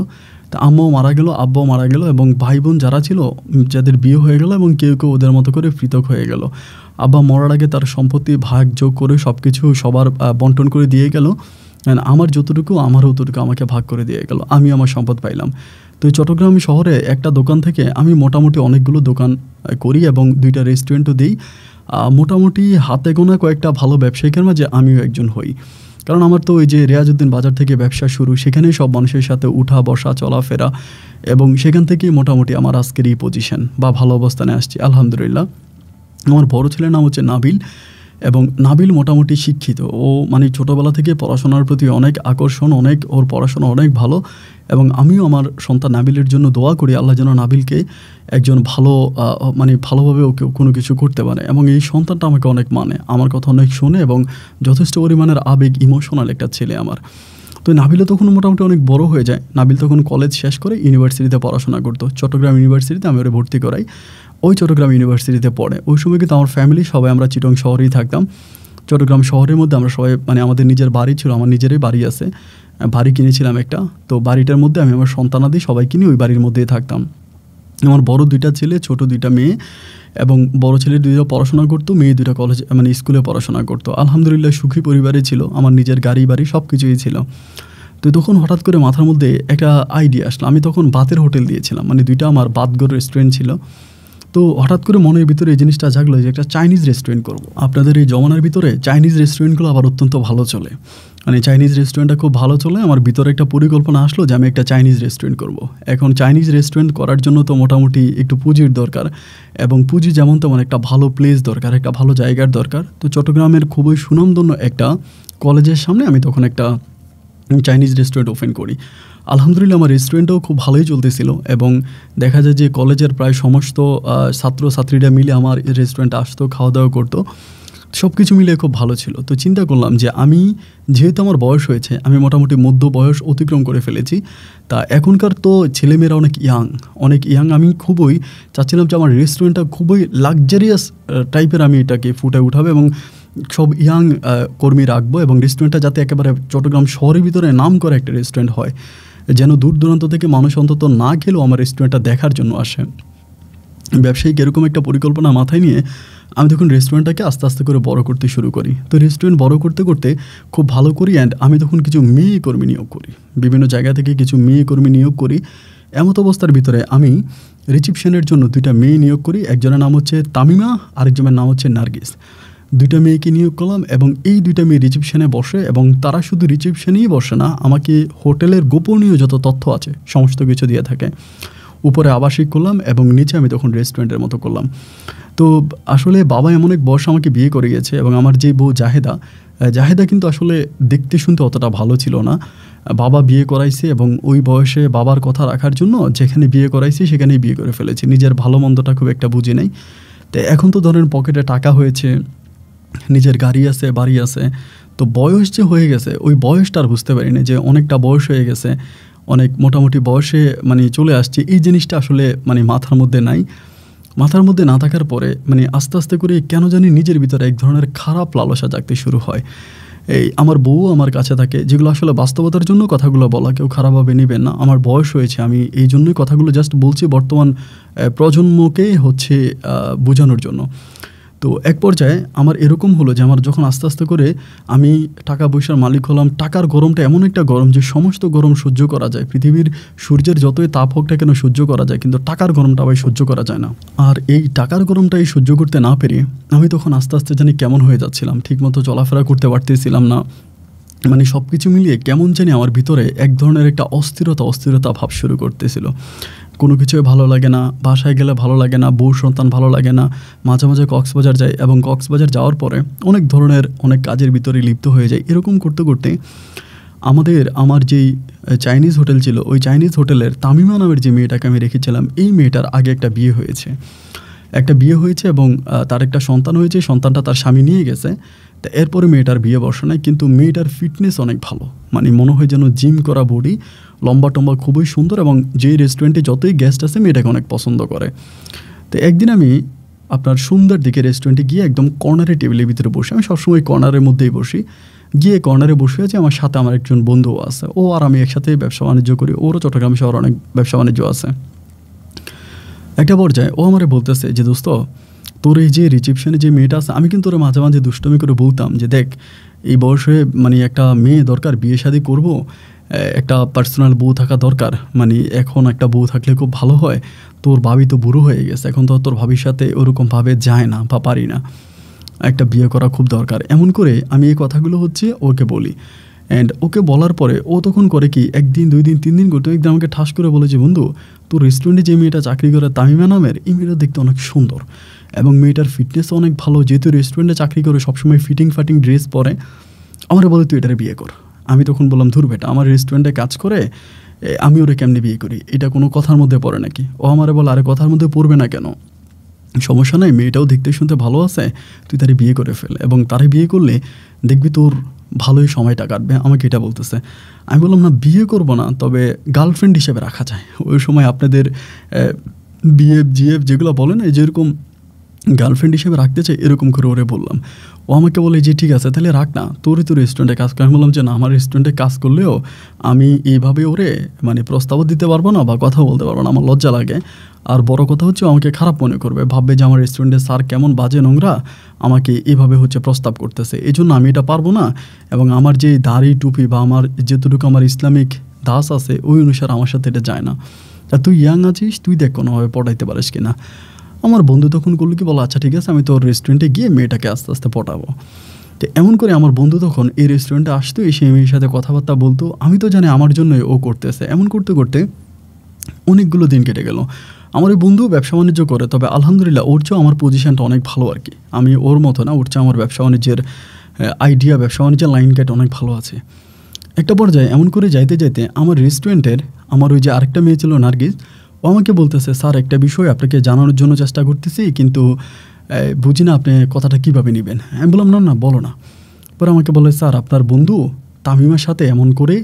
তা আম্মাও মারা গেল, আব্বাও মারা গেল, এবং ভাই বোন যারা ছিল যাদের বিয়ে হয়ে গেল, এবং কেউ কেউ ওদের মতো করে পৃথক হয়ে গেল। আব্বা মরার আগে তার সম্পত্তি ভাগ যোগ করে সব কিছু সবার বন্টন করে দিয়ে গেল। আমার যতটুকু আমারও ততটুকু আমাকে ভাগ করে দিয়ে গেল, আমি আমার সম্পদ পাইলাম। তো চট্টগ্রাম শহরে একটা দোকান থেকে আমি মোটামুটি অনেকগুলো দোকান করি এবং 2টা রেস্টুরেন্টও দিই। মোটামুটি হাতে গোনা কয়েকটা ভালো ব্যবসায়িকের মাঝে আমিও একজন হই। কারণ আমার তো ওই যে রিয়াজউদ্দিন বাজার থেকে ব্যবসা শুরু, সেখানেই সব মানুষের সাথে উঠা বসা চলাফেরা, এবং সেখান থেকেই মোটামুটি আমার আজকের এই পজিশন বা ভালো অবস্থানে আসছি আলহামদুলিল্লাহ। আমার বড় ছেলের নাম হচ্ছে নাবিল, এবং নাবিল মোটামুটি শিক্ষিত। ও মানে ছোটোবেলা থেকে পড়াশোনার প্রতি অনেক আকর্ষণ, ওর পড়াশোনা অনেক ভালো। এবং আমিও আমার সন্তান নাবিলের জন্য দোয়া করি আল্লাহ যেন নাবিলকে একজন ভালো মানে ভালোভাবে ওকে কোনো কিছু করতে পারে। এবং এই সন্তানটা আমাকে অনেক মানে, আমার কথা অনেক শোনে, এবং যথেষ্ট পরিমাণের আবেগ ইমোশনাল একটা ছেলে আমার। তো নাবিলও তখন মোটামুটি অনেক বড় হয়ে যায়। নাবিল তখন কলেজ শেষ করে ইউনিভার্সিটিতে পড়াশোনা করতো, চট্টগ্রাম ইউনিভার্সিটিতে আমি ওরে ভর্তি করাই। ওই চট্টগ্রাম ইউনিভার্সিটিতে পড়ে। ওই সময় কিন্তু আমার ফ্যামিলি সবাই আমরা চিটং শহরেই থাকতাম। চট্টগ্রাম শহরের মধ্যে আমরা সবাই মানে আমাদের নিজের বাড়ি ছিল, আমার নিজেরই বাড়ি আছে, বাড়ি কিনেছিলাম একটা। তো বাড়িটার মধ্যে আমি আমার সন্তানাদি সবাইকে নিয়ে ওই বাড়ির মধ্যেই থাকতাম। আমার বড় 2টা ছেলে, ছোট 2টা মেয়ে, এবং বড় ছেলে 2টা পড়াশোনা করতো, মেয়ে 2টা কলেজ মানে স্কুলে পড়াশোনা করতো। আলহামদুলিল্লাহ সুখী পরিবারে ছিল, আমার নিজের গাড়ি বাড়ি সব কিছুই ছিল। তো তখন হঠাৎ করে মাথার মধ্যে একটা আইডিয়া আসলো। আমি তখন বাতের হোটেল দিয়েছিলাম, মানে 2টা আমার বাতঘর রেস্টুরেন্ট ছিল। তো হঠাৎ করে মনের ভিতরে এই জিনিসটা জাগলো যে একটা চাইনিজ রেস্টুরেন্ট করব। আপনাদের এই জমানার ভিতরে চাইনিজ রেস্টুরেন্টগুলো আবার অত্যন্ত ভালো চলে, মানে চাইনিজ রেস্টুরেন্টটা খুব ভালো চলে। আমার ভিতরে একটা পরিকল্পনা আসলো যে আমি একটা চাইনিজ রেস্টুরেন্ট করব। এখন চাইনিজ রেস্টুরেন্ট করার জন্য তো মোটামুটি একটু পুঁজির দরকার, এবং পুঁজি যেমন তেমন একটা ভালো প্লেস দরকার, একটা ভালো জায়গার দরকার। তো চট্টগ্রামের খুবই সুনামধন্য একটা কলেজের সামনে আমি তখন একটা চাইনিজ রেস্টুরেন্ট ওপেন করি। আলহামদুলিল্লাহ আমার রেস্টুরেন্টও খুব ভালোই চলতেছিল, এবং দেখা যায় যে কলেজের প্রায় সমস্ত ছাত্রছাত্রীরা মিলে আমার রেস্টুরেন্টে আসতো, খাওয়া দাওয়া করতো। সব কিছু মিলিয়ে খুব ভালো ছিল। তো চিন্তা করলাম যে আমি যেহেতু আমার বয়স হয়েছে, আমি মোটামুটি মধ্য বয়স অতিক্রম করে ফেলেছি। তা এখনকার তো ছেলেমেয়েরা অনেক ইয়াং। আমি খুবই চাচ্ছিলাম যে আমার রেস্টুরেন্টটা খুবই লাক্সারিয়াস টাইপের আমি এটাকে ফুটে উঠাবো এবং সব ইয়াং কর্মী রাখবো এবং রেস্টুরেন্টটা যাতে একেবারে চট্টগ্রাম শহরের ভিতরে নাম করা একটা রেস্টুরেন্ট হয়, যেন দূর দূরান্ত থেকে মানুষ অন্তত না খেলেও আমার রেস্টুরেন্টটা দেখার জন্য আসে। ব্যবসায়িক এরকম একটা পরিকল্পনা মাথায় নিয়ে আমি তখন রেস্টুরেন্টটাকে আস্তে আস্তে করে বড় করতে শুরু করি। তো রেস্টুরেন্ট বড় করতে করতে খুব ভালো করি অ্যান্ড আমি তখন কিছু মেয়ে কর্মী নিয়োগ করি, বিভিন্ন জায়গা থেকে কিছু মেয়ে কর্মী নিয়োগ করি। এমত অবস্থার ভিতরে আমি রিসিপশনের জন্য 2টা মেয়ে নিয়োগ করি। একজনের নাম হচ্ছে তামিমা, আরেকজনের নাম হচ্ছে নার্গিস। 2টা মেয়েকে নিয়োগ করলাম এবং এই 2টা মেয়ে রিসিপশনে বসে এবং তারা শুধু রিসিপশনেই বসে না, আমাকে হোটেলের গোপনীয় যত তথ্য আছে সমস্ত কিছু দিয়ে থাকে। উপরে আবাসিক করলাম এবং নিচে আমি তখন রেস্টুরেন্টের মতো করলাম। তো আসলে বাবা এমন এক বয়স আমাকে বিয়ে করে গেছে এবং আমার যে বউ জাহেদা কিন্তু আসলে দেখতে শুনতে অতটা ভালো ছিল না। বাবা বিয়ে করাইছে এবং ওই বয়সে বাবার কথা রাখার জন্য যেখানে বিয়ে করাইছি সেখানেই বিয়ে করে ফেলেছি, নিজের ভালো মন্দটা খুব একটা বুঝি নাই। তো এখন তো ধরেন পকেটে টাকা হয়েছে, নিজের গাড়ি আছে, বাড়ি আছে, তো বয়স যে হয়ে গেছে ওই বয়সটা আর বুঝতে পারিনি যে অনেকটা বয়স হয়ে গেছে, অনেক মোটামুটি বয়সে চলে আসছে। এই জিনিসটা আসলে মাথার মধ্যে নাই। মাথার মধ্যে না থাকার পরে আস্তে আস্তে করে কেন জানি নিজের ভিতরে এক ধরনের খারাপ লালসা জাগতে শুরু হয়। এই আমার বউ আমার কাছে থাকে, যেগুলো আসলে বাস্তবতার জন্য কথাগুলো বলা, কেউ খারাপভাবে নেবেন না। আমার বয়স হয়েছে, আমি এই জন্যই কথাগুলো জাস্ট বলছি বর্তমান প্রজন্মকে বোঝানোর জন্য। তো এক পর্যায়ে আমার এরকম হলো যে আমার যখন আস্তে আস্তে করে আমি টাকা পয়সার মালিক হলাম, টাকার গরমটা এমন একটা গরম যে সমস্ত গরম সহ্য করা যায়, পৃথিবীর সূর্যের যতই তাপ হোক না কেন সহ্য করা যায়, কিন্তু টাকার গরমটা আবার সহ্য করা যায় না। আর এই টাকার গরমটাই সহ্য করতে না পেরে আমি তখন আস্তে আস্তে জানি কেমন হয়ে যাচ্ছিলাম, ঠিকমতো চলাফেরা করতে পারতেছিলাম না। সব কিছু মিলিয়ে কেমন জানি আমার ভিতরে এক ধরনের একটা অস্থিরতা ভাব শুরু করতেছিল। কোনো কিছুই ভালো লাগে না, বাসায় গেলে ভালো লাগে না, বউ সন্তান ভালো লাগে না। মাঝে মাঝে কক্সবাজার যাই এবং কক্সবাজার যাওয়ার পরে অনেক কাজের ভিতরে লিপ্ত হয়ে যাই। এরকম করতে করতে আমার যেই চাইনিজ হোটেল ছিল, ওই চাইনিজ হোটেলের তামিমা নামের যে মেয়েটাকে আমি রেখেছিলাম, এই মেয়েটার আগে একটা বিয়ে হয়েছে এবং তার একটা সন্তান হয়েছে। সন্তানটা তার স্বামী নিয়ে গেছে। তা এরপরে মেয়েটার বিয়ে বসে নাই, কিন্তু মেয়েটার ফিটনেস অনেক ভালো, মনে হয় যেন জিম করা বডি, লম্বা টম্বা, খুবই সুন্দর এবং যেই রেস্টুরেন্টে যতই গেস্ট আছে মেয়েটাকে অনেক পছন্দ করে। তো একদিন আমি আপনার সুন্দর দিকে রেস্টুরেন্টে গিয়ে একদম কর্নারে টেবিলের ভিতরে বসে, আমি সবসময় কর্নারের মধ্যেই বসি, গিয়ে কর্নারে বসে আছি। আমার সাথে আমার একজন বন্ধুও আছে, ও আর আমি একসাথে ব্যবসা বাণিজ্য করি, ওরও চট্টগ্রাম শহরে অনেক ব্যবসা বাণিজ্য আছে। একটা পর্যায়ে ও আমারে বলতেছে যে দোস্ত, তোর এই যে রিসেপশনে যে মেয়েটা আছে, আমি কিন্তু ওরা মাঝে মাঝে দুষ্টমি করে বলতাম যে দেখ, এই বয়সে একটা মেয়ে দরকার, বিয়ে শাদী করবো, একটা পার্সোনাল বউ থাকা দরকার, এখন একটা বউ থাকলে খুব ভালো হয়। তোর ভাবি তো বুড়ো হয়ে গেছে, এখন তো তোর ভাবির সাথে ওরকমভাবে যায় না বা পারি না, একটা বিয়ে করা খুব দরকার। এমন করে আমি এই কথাগুলো ওকে বলি। অ্যান্ড ওকে বলার পরে ও তখন করে কি, 1 দিন 2 দিন 3 দিন করতে একদিন আমাকে ঠাস করে বলে যে বন্ধু, তোর রেস্টুরেন্টে যে মেয়েটা চাকরি করে তামিমা নামের, এই মেয়েটা দেখতে অনেক সুন্দর এবং মেয়েটার ফিটনেসও অনেক ভালো, যেহেতু রেস্টুরেন্টে চাকরি করে সবসময় ফিটিং ড্রেস পরে। আমার বলে তুই এটারে বিয়ে কর। আমি তখন বললাম, ধুর বেটা, আমার রেস্টুরেন্টে কাজ করে, আমি ওরে কেমনি বিয়ে করি, এটা কোনো কথার মধ্যে পড়ে নাকি? ও আমারে বলে, আরে কথার মধ্যে পড়বে না কেন, সমস্যা নাই, মেয়েটাও দেখতে শুনতে ভালো আছে, তুই তারে বিয়ে করে ফেল এবং তারে বিয়ে করলে দেখবি তোর ভালোই সময়টা কাটবে। আমাকে এটা বলতেছে। আমি বললাম, না, বিয়ে করব না, তবে গার্লফ্রেন্ড হিসেবে রাখা যায়। ওই সময় আপনাদের বিএফ জিএফ যেগুলো বলে না, যেরকম গার্লফ্রেন্ড হিসেবে রাখতে চাই, এরকম করে ওরে বললাম। ও আমাকে বলে যে ঠিক আছে, তাহলে রাখ না, তোরই তো রেস্টুরেন্টে কাজ করে। আমি বললাম যে না, আমার রেস্টুরেন্টে কাজ করলেও আমি এইভাবে ওরে প্রস্তাবও দিতে পারবো না বা কথা বলতে পারবো না, আমার লজ্জা লাগে। আর বড় কথা হচ্ছে, আমাকে খারাপ মনে করবে, ভাববে যে আমার রেস্টুরেন্টে স্যার কেমন বাজে নোংরা, আমাকে এইভাবে প্রস্তাব করতেছে। এই জন্য আমি এটা পারবো না এবং আমার যে দাড়ি টুপি বা আমার যেটুকু আমার ইসলামিক দাস আছে, ওই অনুসারে আমার সাথে এটা যায় না। তা তুই ইয়াং আছিস, তুই দেখ কোনোভাবে পটাইতে পারিস কিনা। আমার বন্ধু তখন করলো কি, বলো আচ্ছা ঠিক আছে, আমি তোর রেস্টুরেন্টে গিয়ে মেয়েটাকে আস্তে আস্তে পটাবো। তো এমন করে আমার বন্ধু তখন এই রেস্টুরেন্টে আসতো, এসে মেয়ের সাথে কথাবার্তা বলতো। আমি তো জানি আমার জন্যই ও করতেছে। এমন করতে করতে অনেকগুলো দিন কেটে গেল। আমার এই বন্ধু ব্যবসা বাণিজ্য করে, তবে আলহামদুলিল্লাহ ওর চেয়েও আমার পজিশনটা অনেক ভালো আর কি। আমি ওর মতো না, ওর চেয়ে আমার ব্যবসা বাণিজ্যের আইডিয়া, ব্যবসা বাণিজ্যের লাইন কেটে অনেক ভালো আছে। একটা পর্যায়ে এমন করে যাইতে যাইতে আমার রেস্টুরেন্টের আমার ওই যে আরেকটা মেয়ে ছিল নার্গিস, ও আমাকে বলতেছে, স্যার একটা বিষয় আপনাকে জানানোর জন্য চেষ্টা করতেছি, কিন্তু বুঝি না আপনি কথাটা কীভাবে নেবেন। আমি বললাম না না বলো না। পরে আমাকে বলে স্যার আপনার বন্ধু তামিমার সাথে এমন করে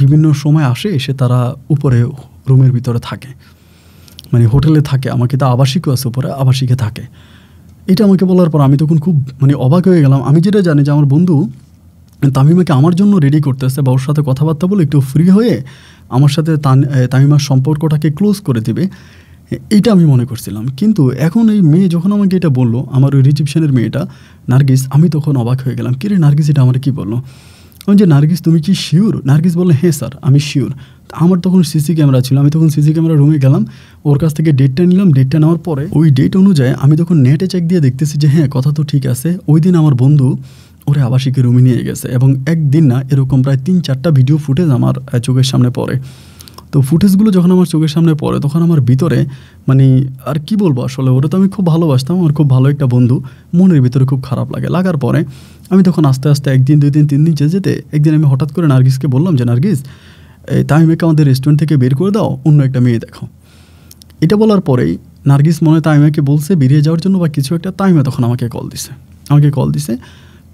বিভিন্ন সময় আসে, এসে তারা উপরে রুমের ভিতরে থাকে, মানে হোটেলে থাকে, আমাকে তো আবাসিকও আছে উপরে, আবাসিকে থাকে। এটা আমাকে বলার পর আমি তখন খুব মানে অবাক হয়ে গেলাম। আমি যেটা জানি যে আমার বন্ধু তামিমাকে আমার জন্য রেডি করতেছে বা ওর সাথে কথাবার্তা বলে একটু ফ্রি হয়ে আমার সাথে তামিমার সম্পর্কটাকে ক্লোজ করে দেবে, এইটা আমি মনে করছিলাম। কিন্তু এখন এই মেয়ে যখন আমাকে এটা বললো, আমার ওই রিসেপশনের মেয়েটা নার্গিস, আমি তখন অবাক হয়ে গেলাম। কিরে নার্গিস এটা আমার কী বললো? আমি যে নার্গিস তুমি কি শিওর? নার্গিস বললো হ্যাঁ স্যার আমি শিওর। আমার তখন সিসি ক্যামেরা ছিল, আমি তখন সিসি ক্যামেরা রুমে গেলাম, ওর কাছ থেকে ডেটটা নিলাম। ডেটটা নেওয়ার পরে ওই ডেট অনুযায়ী আমি তখন নেটে চেক দিয়ে দেখতেছি যে হ্যাঁ কথা তো ঠিক আছে। ওই দিন আমার বন্ধু ওরে আবাসিকে রুমে নিয়ে গেছে এবং একদিন না এরকম প্রায় 3-4টা ভিডিও ফুটেজ আমার চোখের সামনে পড়ে। তো ফুটেজগুলো যখন আমার চোখের সামনে পড়ে তখন আমার ভিতরে মানে আর কি বলবো, আসলে ওরা তো আমি খুব ভালোবাসতাম, আমার খুব ভালো একটা বন্ধু, মনের ভিতরে খুব খারাপ লাগে। লাগার পরে আমি তখন আস্তে আস্তে 1 দিন 2 দিন 3 দিন যেতে একদিন আমি হঠাৎ করে নার্গিসকে বললাম যে নার্গিস তামিমাকে আমাদের রেস্টুরেন্ট থেকে বের করে দাও, অন্য একটা মেয়ে দেখো। এটা বলার পরেই নার্গিস মনে হয় তামিমাকে বলছে বেরিয়ে যাওয়ার জন্য বা কিছু একটা। তামিমা তখন আমাকে কল দিছে,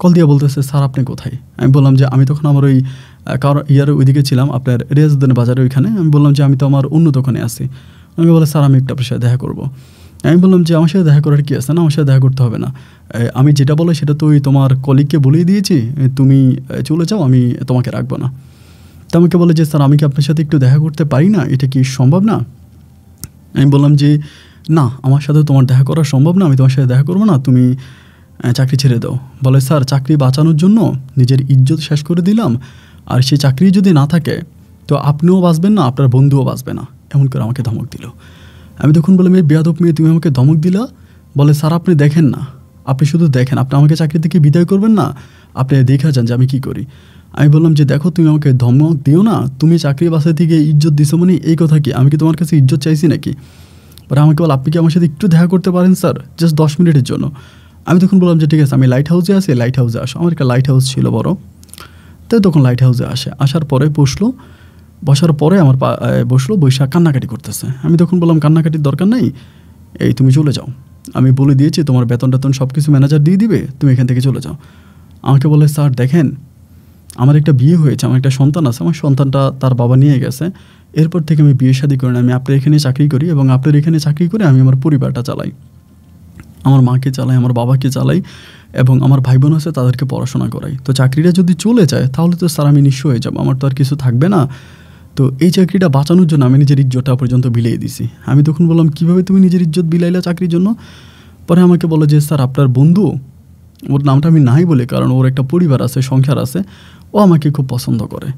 কল দিয়ে বলতেছে স্যার আপনি কোথায়? আমি বললাম যে আমি তখন আমার ওই ওইদিকে ছিলাম, আপনার রিয়াজউদ্দিন বাজারে ওইখানে। আমি বললাম যে আমি তো আমার অন্য দোকানে আছি। আমি বলে স্যার আমি একটু আপনার সাথে দেখা করবো। আমি বললাম যে আমার সাথে দেখা করার কী আছে, না আমার সাথে দেখা করতে হবে না, আমি যেটা বলো সেটা তো ওই তোমার কলিগকে বলেই দিয়েছি, তুমি চলে যাও, আমি তোমাকে রাখবো না। তো আমাকে বলে যে স্যার আমি কি আপনার সাথে একটু দেখা করতে পারি না, এটা কি সম্ভব না? আমি বললাম যে না আমার সাথে তোমার দেখা করা সম্ভব না, আমি তোমার সাথে দেখা করবো না, তুমি চাকরি ছেড়ে দাও। বলে স্যার চাকরি বাঁচানোর জন্য নিজের ইজ্জত শেষ করে দিলাম, আর সেই চাকরি যদি না থাকে তো আপনিও বাঁচবেন না, আপনার বন্ধুও বাঁচবে না, এমন করে আমাকে ধমক দিল। আমি তখন বললাম এই বেয়াদব মেয়ে তুমি আমাকে ধমক দিলা? বলে স্যার আপনি দেখেন না, আপনি শুধু দেখেন, আপনি আমাকে চাকরি থেকে বিদায় করবেন না, আপনি দেখা যান যে আমি কী করি। আমি বললাম যে দেখো তুমি আমাকে ধমক দিও না, তুমি চাকরি বাসায় থেকে ইজ্জত দিছো মানে এই কথা কি, আমি কি তোমার কাছে ইজ্জত চাইছি নাকি? পরে আমাকে বল আপনি কি আমার সাথে একটু দেখা করতে পারেন স্যার, জাস্ট 10 মিনিটের জন্য। আমি তখন বললাম যে ঠিক আছে আমি লাইট হাউসে আছি, লাইট হাউসে আসো। আমার একটা লাইট হাউস ছিল বড়, তাই তখন লাইট হাউসে আসার পরে বসার পরে আমার বসলো, বৈশা কান্নাকাটি করতেছে। আমি তখন বললাম কান্নাকাটির দরকার নেই, এই তুমি চলে যাও, আমি বলে দিয়েছি তোমার বেতন সব কিছু ম্যানেজার দিয়ে দিবে, তুমি এখান থেকে চলে যাও। আমাকে বলে স্যার দেখেন আমার একটা বিয়ে হয়েছে, আমার একটা সন্তান আছে, আমার সন্তানটা তার বাবা নিয়ে গেছে, এরপর থেকে আমি বিয়ে শাদী করি না, আমি আপনার এখানে চাকরি করি এবং আপনার এখানে চাকরি করে আমি আমার পরিবারটা চালাই, আমার মাকে চালাই, আমার বাবাকে চালাই এবং আমার ভাই বোন আছে তাদেরকে পড়াশোনা করাই। তো চাকরিটা যদি চলে যায় তাহলে তো স্যার আমি নিঃস্ব হয়ে যাবো, আমার তো আর কিছু থাকবে না। তো এই চাকরিটা বাঁচানোর জন্য আমি নিজের ইজ্জতটা পর্যন্ত বিলিয়ে দিছি। আমি তখন বললাম কীভাবে তুমি নিজের ইজ্জত বিলাইলা চাকরির জন্য? পরে আমাকে বলে যে স্যার আপনার বন্ধু, ওর নামটা আমি নাই বলি কারণ ওর একটা পরিবার আছে, সংসার আছে, ও আমাকে খুব পছন্দ করে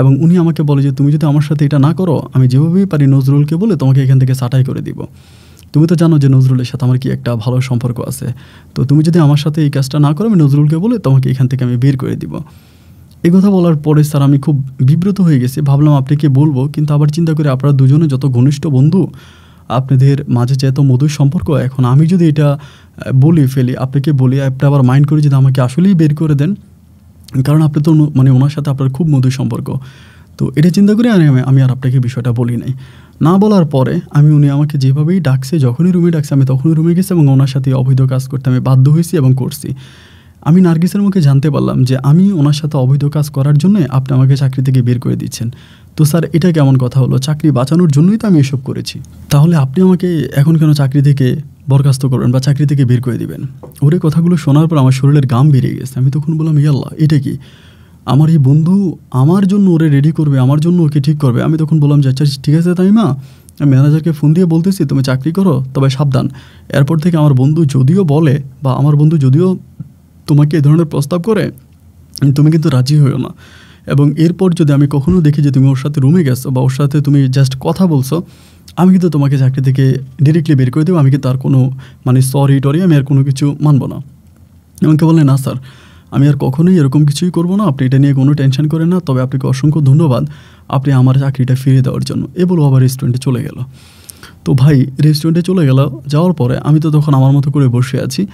এবং উনি আমাকে বলে যে তুমি যদি আমার সাথে এটা না করো আমি যেভাবেই পারি নজরুলকে বলে তোমাকে এখান থেকে ছাঁটাই করে দিব। তুমি তো জানো যে নজরুলের সাথে আমার কি একটা ভালো সম্পর্ক আছে, তো তুমি যদি আমার সাথে এই কাজটা না করো আমি নজরুলকে বলে তোমাকে এখান থেকে আমি বের করে দিব। এই কথা বলার পরে স্যার আমি খুব বিব্রত হয়ে গেছি, ভাবলাম আপনাকে বলবো, কিন্তু আবার চিন্তা করে আপনারা দুজনে যত ঘনিষ্ঠ বন্ধু, আপনাদের মাঝে যে এত মধুর সম্পর্ক, এখন আমি যদি এটা ফেলি আপনাকে বলি, আপনি আবার মাইন্ড করে যদি আমাকে আসলেই বের করে দেন, কারণ আপনি তো মানে ওনার সাথে আপনার খুব মধুর সম্পর্ক। তো এটা চিন্তা করে আমি আর আপনাকে বিষয়টা বলি নাই। না বলার পরে উনি আমাকে যেভাবেই ডাকছে, যখনই রুমে ডাকছে আমি তখনই রুমে গেছি এবং ওনার সাথে অবৈধ কাজ করতে আমি বাধ্য হয়েছি এবং করছি। আমি নার্গিসের মুখে জানতে পারলাম যে আমি ওনার সাথে অবৈধ কাজ করার জন্য আপনি আমাকে চাকরি থেকে বের করে দিচ্ছেন। তো স্যার এটা কেমন কথা হলো? চাকরি বাঁচানোর জন্যই তো আমি এসব করেছি, তাহলে আপনি আমাকে এখন কেন চাকরি থেকে বরখাস্ত করবেন বা চাকরি থেকে বের করে দিবেন? ওরে কথাগুলো শোনার পর আমার শরীরের ঘাম বেরিয়ে গেছে। আমি তখন বললাম ইয়াল্লাহ এটা কি, আমার এই বন্ধু আমার জন্য ওরে রেডি করবে, আমার জন্য ওকে ঠিক করবে। আমি তখন বললাম যে আচ্ছা ঠিক আছে তামিমা, আমি ম্যানেজারকে ফোন দিয়ে বলতেছি তুমি চাকরি করো, তবে সাবধান, এরপর থেকে আমার বন্ধু যদিও বলে বা আমার বন্ধু যদিও তোমাকে এই ধরনের প্রস্তাব করে তুমি কিন্তু রাজি হইও না, এবং এরপর যদি আমি কখনো দেখি যে তুমি ওর সাথে রুমে গেছো বা ওর সাথে তুমি জাস্ট কথা বলছো, আমি কিন্তু তোমাকে চাকরি থেকে ডিরেক্টলি বের করে দেবো, আমি কিন্তু আর কোনো মানে সরি টরি আমি আর কোনো কিছু মানবো না। আমাকে বলে না স্যার আমি আর কখনোই এরকম কিছুই করবো না, আপনি এটা নিয়ে কোনো টেনশন করেন না, তবে আপনাকে অসংখ্য ধন্যবাদ আপনি আমার চাকরিটা ফিরিয়ে দেওয়ার জন্য। এ বলো আবার রেস্টুরেন্টে চলে গেল। তো ভাই রেস্টুরেন্টে চলে যাওয়ার পরে আমি তো তখন আমার মতো করে বসে আছি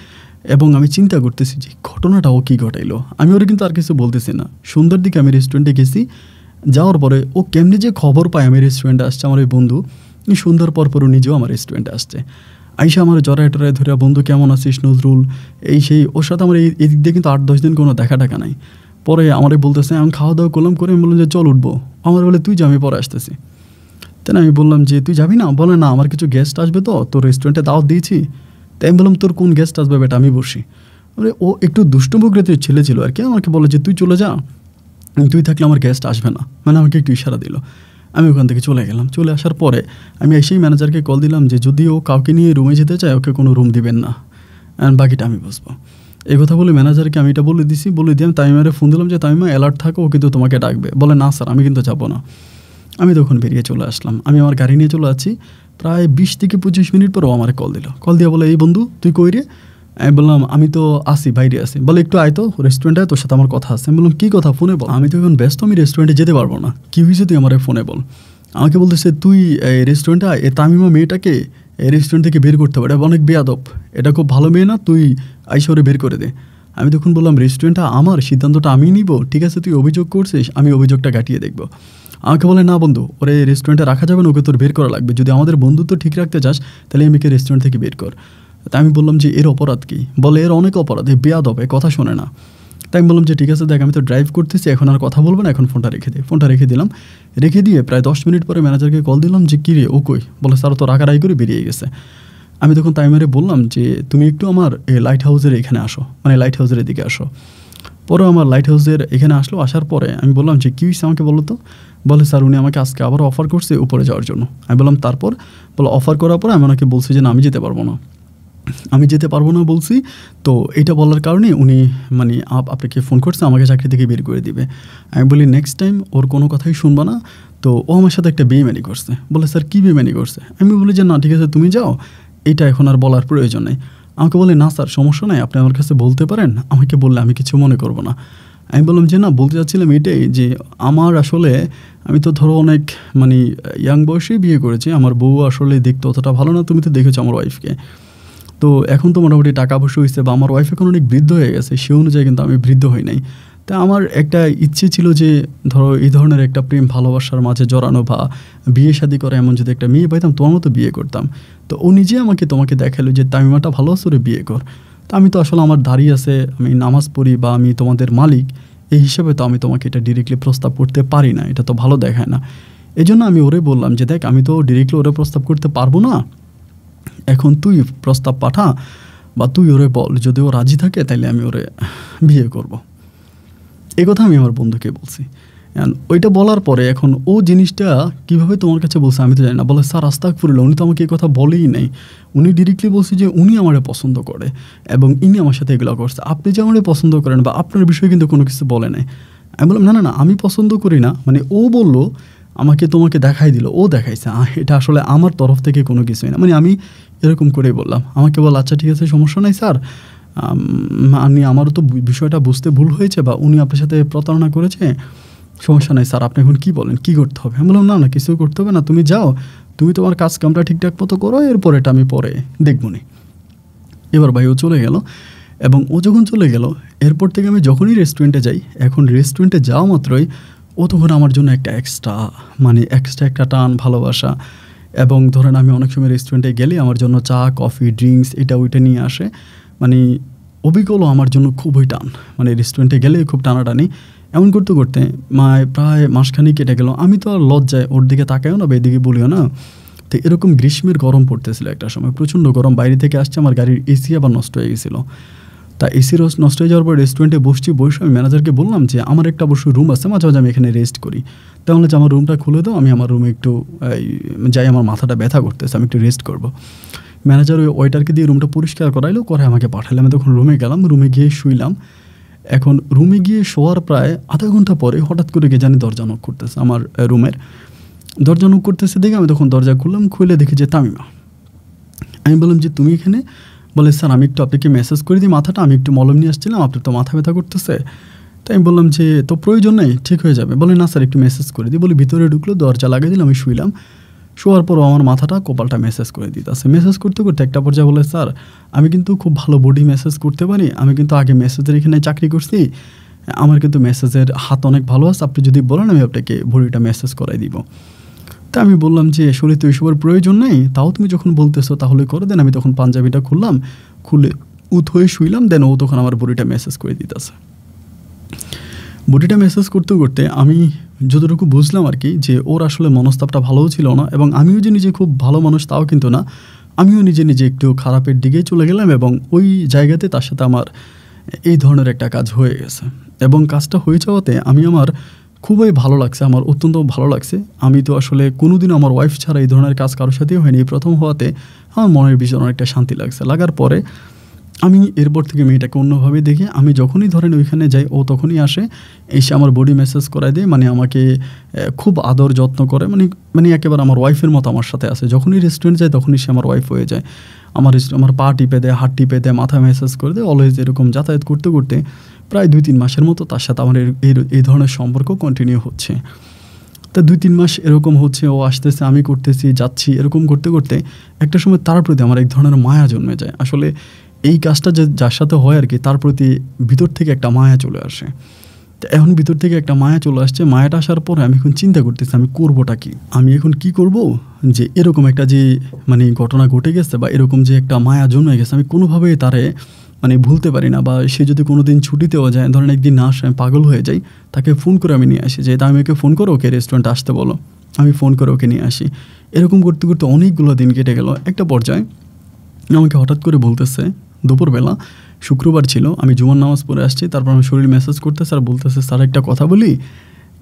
এবং আমি চিন্তা করতেছি যে ঘটনাটা ও কী ঘটাইলো। আমি ওরা কিন্তু আর কিছু বলতেছি না। সন্ধ্যার দিকে আমি রেস্টুরেন্টে গেছি, যাওয়ার পরে ও কেমনি যে খবর পায় আমি রেস্টুরেন্টে আসছে, আমার ওই বন্ধু সন্ধ্যার পর নিজেও আমার রেস্টুরেন্টে আসছে। আইসা আমার জড়ায় টরায় ধরে বন্ধু কেমন আছিস নজরুল এই সেই, ওর সাথে আমার এই দিক দিয়ে কিন্তু 8-10 দিন কোনো দেখা টাকা নাই। পরে আমারে বলতেছে, আমি খাওয়া দাওয়া করলাম, করে আমি বললাম যে চল উঠবো। আমার বলে তুই যা, আমি পরে আসতেছি। তাই আমি বললাম যে তুই যাবি না? বলে না, আমার কিছু গেস্ট আসবে তো, তোর রেস্টুরেন্টে দাওয়াত দিয়েছি। তাই আমি বললাম তোর কোন গেস্ট আসবে বেটা, আমি বসি। মানে ও একটু দুষ্ট প্রকৃতির ছেলে ছিল আর কি, আমাকে বলে যে তুই চলে যা, তুই থাকলে আমার গেস্ট আসবে না, মানে আমাকে একটু ইশারা দিল। আমি ওখান থেকে চলে গেলাম। চলে আসার পরে আমি এসেই ম্যানেজারকে কল দিলাম যে যদি ও কাউকে নিয়ে রুমে যেতে চায় ওকে কোনো রুম দিবেন না, অ্যান্ড বাকিটা আমি বসবো। এই কথা বলে ম্যানেজারকে আমি এটা বলে দিছি। বলে দিয়ে আমি তামিমারে ফোন দিলাম যে তামিমা অ্যালার্ট থাকো, ও কিন্তু তোমাকে ডাকবে। বলে না স্যার, আমি কিন্তু যাবো না। আমি তখন বেরিয়ে চলে আসলাম। আমি আমার গাড়ি নিয়ে চলে যাচ্ছি। প্রায় 20 থেকে 25 মিনিট পর ও আমার কল দিল। কল দিয়ে বলে, এই বন্ধু তুই কই রে? আমি বললাম আমি তো আসি, বাইরে আসি। বলে একটু আয় তো রেস্টুরেন্টে, তোর সাথে আমার কথা আছে। আমি বললাম কী কথা, ফোনে বল। আমি তো এখন ব্যস্ত, আমি রেস্টুরেন্টে যেতে পারবো না। কী হয়েছে তুই আমার ফোনে বল। আমাকে বলতেছে তুই এই রেস্টুরেন্টে এই তামিমা মেয়েটাকে এই রেস্টুরেন্ট থেকে বের করতে পারে, অনেক বেয়াদব, এটা খুব ভালো মেয়ে না, তুই আইসরে বের করে দে। আমি তখন বললাম রেস্টুরেন্টটা আমার, সিদ্ধান্তটা আমি নিব, ঠিক আছে তুই অভিযোগ করছিস, আমি অভিযোগটা কাটিয়ে দেখব। আমাকে বলে না বন্ধু, ওরে রেস্টুরেন্টে রাখা যাবে না, ওকে তোর বের করা লাগবে। যদি আমাদের বন্ধুত্ব ঠিক রাখতে চাস তাহলে একে রেস্টুরেন্ট থেকে বের কর। তাই আমি বললাম যে এর অপরাধ কী? বলে এর অনেক অপরাধ, এ বেয়াদব, এ কথা শোনে না। তাই আমি বললাম যে ঠিক আছে দেখ, আমি তো ড্রাইভ করতেছি, এখন আর কথা বলবো না, এখন ফোনটা রেখে দিই। ফোনটা রেখে দিলাম। রেখে দিয়ে প্রায় 10 মিনিট পরে ম্যানেজারকে কল দিলাম যে কী রে ও কই? বলে স্যার তো রাগারাগি করে বেরিয়ে গেছে। আমি তখন তাইমারে বললাম যে তুমি একটু আমার এই লাইট হাউসের এখানে আসো, মানে লাইট হাউসের এদিকে আসো। পরে আমার লাইট হাউসের এখানে আসলো। আসার পরে আমি বললাম যে কী হয়েছে আমাকে বলো তো। বলে স্যার উনি আমাকে আজকে আবার অফার করছে উপরে যাওয়ার জন্য। আমি বললাম তারপর? বলে অফার করার পর আমি ওনাকে বলছি যে না, আমি যেতে পারবো না, আমি যেতে পারবো না বলছি। তো এটা বলার কারণে উনি মানে আপনাকে ফোন করছে, আমাকে চাকরি থেকে বের করে দিবে। আমি বলি নেক্সট টাইম ওর কোনো কথাই শুনবো না। তো ও আমার সাথে একটা বেইমানি করছে। বলে স্যার কী বেইমানি করছে? আমি বলি যে না ঠিক আছে তুমি যাও, এটা এখন আর বলার প্রয়োজন নেই। আমাকে বলে না স্যার সমস্যা নাই, আপনি আমার কাছে বলতে পারেন, আমাকে বললে আমি কিছু মনে করব না। আমি বললাম যে না, বলতে চাচ্ছিলাম এটাই যে আমার আসলে আমি তো ধরো অনেক মানে ইয়াং বয়সেই বিয়ে করেছি, আমার বউ আসলে দেখতে অতটা ভালো না, তুমি তো দেখেছো আমার ওয়াইফকে। তো এখন তো মোটামুটি টাকা পয়সা হয়েছে, বা আমার ওয়াইফ এখন অনেক বৃদ্ধ হয়ে গেছে, সে অনুযায়ী কিন্তু আমি বৃদ্ধ হই নাই। তা আমার একটা ইচ্ছে ছিল যে ধরো এই ধরনের একটা প্রেম ভালোবাসার মাঝে জড়ানো বা বিয়ে শাদী করে এমন যদি একটা মেয়ে পাইতাম তোমার মতো বিয়ে করতাম। তো ও নিজে তোমাকে দেখালো যে তামিমাটা ভালো আছে, ওরে বিয়ে কর। তা আমি তো আসলে আমার দাঁড়িয়ে আছে, আমি নামাজ পড়ি বা আমি তোমাদের মালিক, এই হিসেবে তো আমি তোমাকে এটা ডিরেক্টলি প্রস্তাব করতে পারি না, এটা তো ভালো দেখায় না। এই জন্য আমি ওরে বললাম যে দেখ, আমি তো ডিরেক্টলি ওরে প্রস্তাব করতে পারবো না, এখন তুই প্রস্তাব পাঠা বা তুই ওরে বল, যদি ও রাজি থাকে তাহলে আমি ওরে বিয়ে করব। এই কথা আমি আমার বন্ধুকে বলছি। ওইটা বলার পরে এখন ও জিনিসটা কিভাবে তোমার কাছে বলছে আমি তো জানি না। বলে স্যার আস্তাগফিরুল্লাহ, উনি তো আমাকে এই কথা বলেই নাই, উনি ডিরেক্টলি বলছে যে উনি আমারে পছন্দ করে এবং ইনি আমার সাথে এগুলো করছে, আপনি যে আমারে পছন্দ করেন বা আপনার বিষয়ে কিন্তু কোনো কিছু বলে নাই। আমি বললাম না না না, আমি পছন্দ করি না, মানে ও বললো আমাকে তোমাকে দেখাই দিল, ও দেখাইছে, এটা আসলে আমার তরফ থেকে কোনো কিছুই না, মানে আমি এরকম করেই বললাম। আমাকে বল আচ্ছা ঠিক আছে সমস্যা নাই স্যার, আমারও তো বিষয়টা বুঝতে ভুল হয়েছে বা উনি আপনার সাথে প্রতারণা করেছে, সমস্যা নাই স্যার, আপনি এখন কী বলেন, কী করতে হবে? আমি বললাম না না কিছু করতে হবে না, তুমি যাও, তুমি তোমার কাজ কামটা ঠিকঠাক মতো করো, এরপর এটা আমি পরে দেখবো নি। এবার ভাই ও চলে গেল, এবং ও যখন চলে গেল এরপর থেকে আমি যখনই রেস্টুরেন্টে যাই, এখন রেস্টুরেন্টে যাওয়া মাত্রই ও তখন আমার জন্য একটা এক্সট্রা একটা টান ভালোবাসা। এবং ধরেন আমি অনেক সময় রেস্টুরেন্টে গেলে আমার জন্য চা কফি ড্রিঙ্কস এটা ওইটা নিয়ে আসে, মানে অবিকলও আমার জন্য খুবই টান, মানে রেস্টুরেন্টে গেলে খুব টানাটানি। এমন করতে করতে প্রায় মাসখানেক কেটে গেল। আমি তো আর লজ্জায় ওর দিকে তাকাইও না বা এদিকে বলিও না। তো এরকম গ্রীষ্মের গরম পড়তেছিল একটা সময়, প্রচণ্ড গরম, বাইরে থেকে আসছে, আমার গাড়ির এসি আবার নষ্ট হয়ে গেছিলো। তা এসি নষ্ট হয়ে যাওয়ার পর রেস্টুরেন্টে বসে আমি ম্যানেজারকে বললাম যে আমার একটা অবশ্যই রুম আছে, মাঝে মাঝে আমি এখানে রেস্ট করি, তাহলে যে আমার রুমটা খুলে দাও, আমি আমার রুমে একটু যাই, আমার মাথাটা ব্যথা করতেছে, আমি একটু রেস্ট করব। ম্যানেজার ওই ওয়েটারকে দিয়ে রুমটা পরিষ্কার করাইলো, করে আমাকে পাঠালে। আমি তখন রুমে গেলাম, রুমে গিয়ে শুইলাম। এখন রুমে গিয়ে শোয়ার প্রায় আধা ঘন্টা পরে হঠাৎ করে গিয়ে জানি দরজা নক করতেছে, আমার রুমের দরজা নক করতেছে দেখে আমি তখন দরজা খুললাম, খুলে দেখি যে তামিমা। আমি বললাম যে তুমি এখানে? বলে স্যার আমি একটু আপনাকে মেসেজ করে দিই মাথাটা, আমি একটু মলম নিয়ে আসছিলাম, আপনার তো মাথা ব্যথা করতেছে। তাই আমি বললাম যে তো প্রয়োজন নেই, ঠিক হয়ে যাবে। বলে না স্যার একটু মেসেজ করে দিই। বলে ভিতরে ঢুকলো, দরজা লাগিয়ে দিলাম, আমি শুইলাম। শোয়ার পরও আমার মাথাটা কপালটা মেসেজ করে দিতেছে। মেসেজ করতে করতে একটা পর্যায়ে বলে স্যার আমি কিন্তু খুব ভালো বডি মেসেজ করতে পারি, আমি কিন্তু আগে মেসেজের এখানে চাকরি করছি, আমার কিন্তু মেসেজের হাত অনেক ভালো আছে, আপনি যদি বলেন আমি আপনাকে বডিটা মেসেজ করাই দিব। তা আমি বললাম যে আসলে তো এসবের প্রয়োজন নেই, তাও তুমি যখন বলতেছো তাহলে করে দেন। আমি তখন পাঞ্জাবিটা খুললাম, খুলে উত হয়ে শুইলাম। দেন ও তখন আমার বডিটা মেসেজ করে দিতেছে। বডিটা মেসেজ করতে করতে আমি যতটুকু বুঝলাম আর কি, যে ওর আসলে মনস্তাপটা ভালোও ছিল না, এবং আমিও যে নিজে খুব ভালো মানুষ তাও কিন্তু না। আমিও নিজে নিজে একটু খারাপের দিকেই চলে গেলাম, এবং ওই জায়গাতে তার সাথে আমার এই ধরনের একটা কাজ হয়ে গেছে। এবং কাজটা হয়ে যাওয়াতে আমি আমার খুবই ভালো লাগছে, আমার অত্যন্ত ভালো লাগছে। আমি তো আসলে কোনোদিনও আমার ওয়াইফ ছাড়া এই ধরনের কাজ কারোর সাথেই হয়নি। প্রথম হওয়াতে আমার মনের ভিতরে অনেকটা শান্তি লাগছে। লাগার পরে আমি এরপর থেকে মেয়েটাকে অন্যভাবে দেখি। আমি যখনই ধরেন ওইখানে যাই, ও তখনই আসে, এসে আমার বডি মেসেজ করায় দেয়, মানে আমাকে খুব আদর যত্ন করে, মানে একেবারে আমার ওয়াইফের মতো আমার সাথে আসে। যখনই রেস্টুরেন্ট যায় তখনই সে আমার ওয়াইফ হয়ে যায়। আমার পা টিপে দেয়, হাত টিপে দেয়, মাথা মেসেজ করে দেয়। অলওয়েজ এরকম যাতায়াত করতে করতে প্রায় 2-3 মাসের মতো তার সাথে আমার এই ধরনের সম্পর্ক কন্টিনিউ হচ্ছে। তা 2-3 মাস এরকম হচ্ছে, ও আসতেছে, আমি করতেছি, যাচ্ছি, এরকম করতে করতে একটা সময় তার প্রতি আমার এক ধরনের মায়া জন্মে যায়। আসলে এই কাজটা যার সাথে হয় আর কি, তার প্রতি ভিতর থেকে একটা মায়া চলে আসে। তো এখন ভিতর থেকে একটা মায়া চলে আসছে। মায়াটা আসার পরে আমি এখন চিন্তা করতেছি আমি করবোটা কি, আমি এখন কি করব। যে এরকম একটা যে মানে ঘটনা ঘটে গেছে, বা এরকম যে একটা মায়া জন্মে গেছে, আমি কোনোভাবেই তারে মানে ভুলতে পারি না। বা সে যদি কোনো দিন ছুটিতেও যায়, ধরেন একদিন না আসে, আমি পাগল হয়ে যাই, তাকে ফোন করে আমি নিয়ে আসি, যে আমি ওকে ফোন করে ওকে রেস্টুরেন্টে আসতে বলো, আমি ফোন করে ওকে নিয়ে আসি। এরকম করতে করতে অনেকগুলো দিন কেটে গেল। একটা পর্যায়ে আমাকে হঠাৎ করে বলতেছে, দুপুরবেলা শুক্রবার ছিল, আমি জুমার নামাজ পড়ে আসছি, তারপর আমি শরীর মেসেজ করতে, স্যার বলতেছে, স্যার একটা কথা বলি,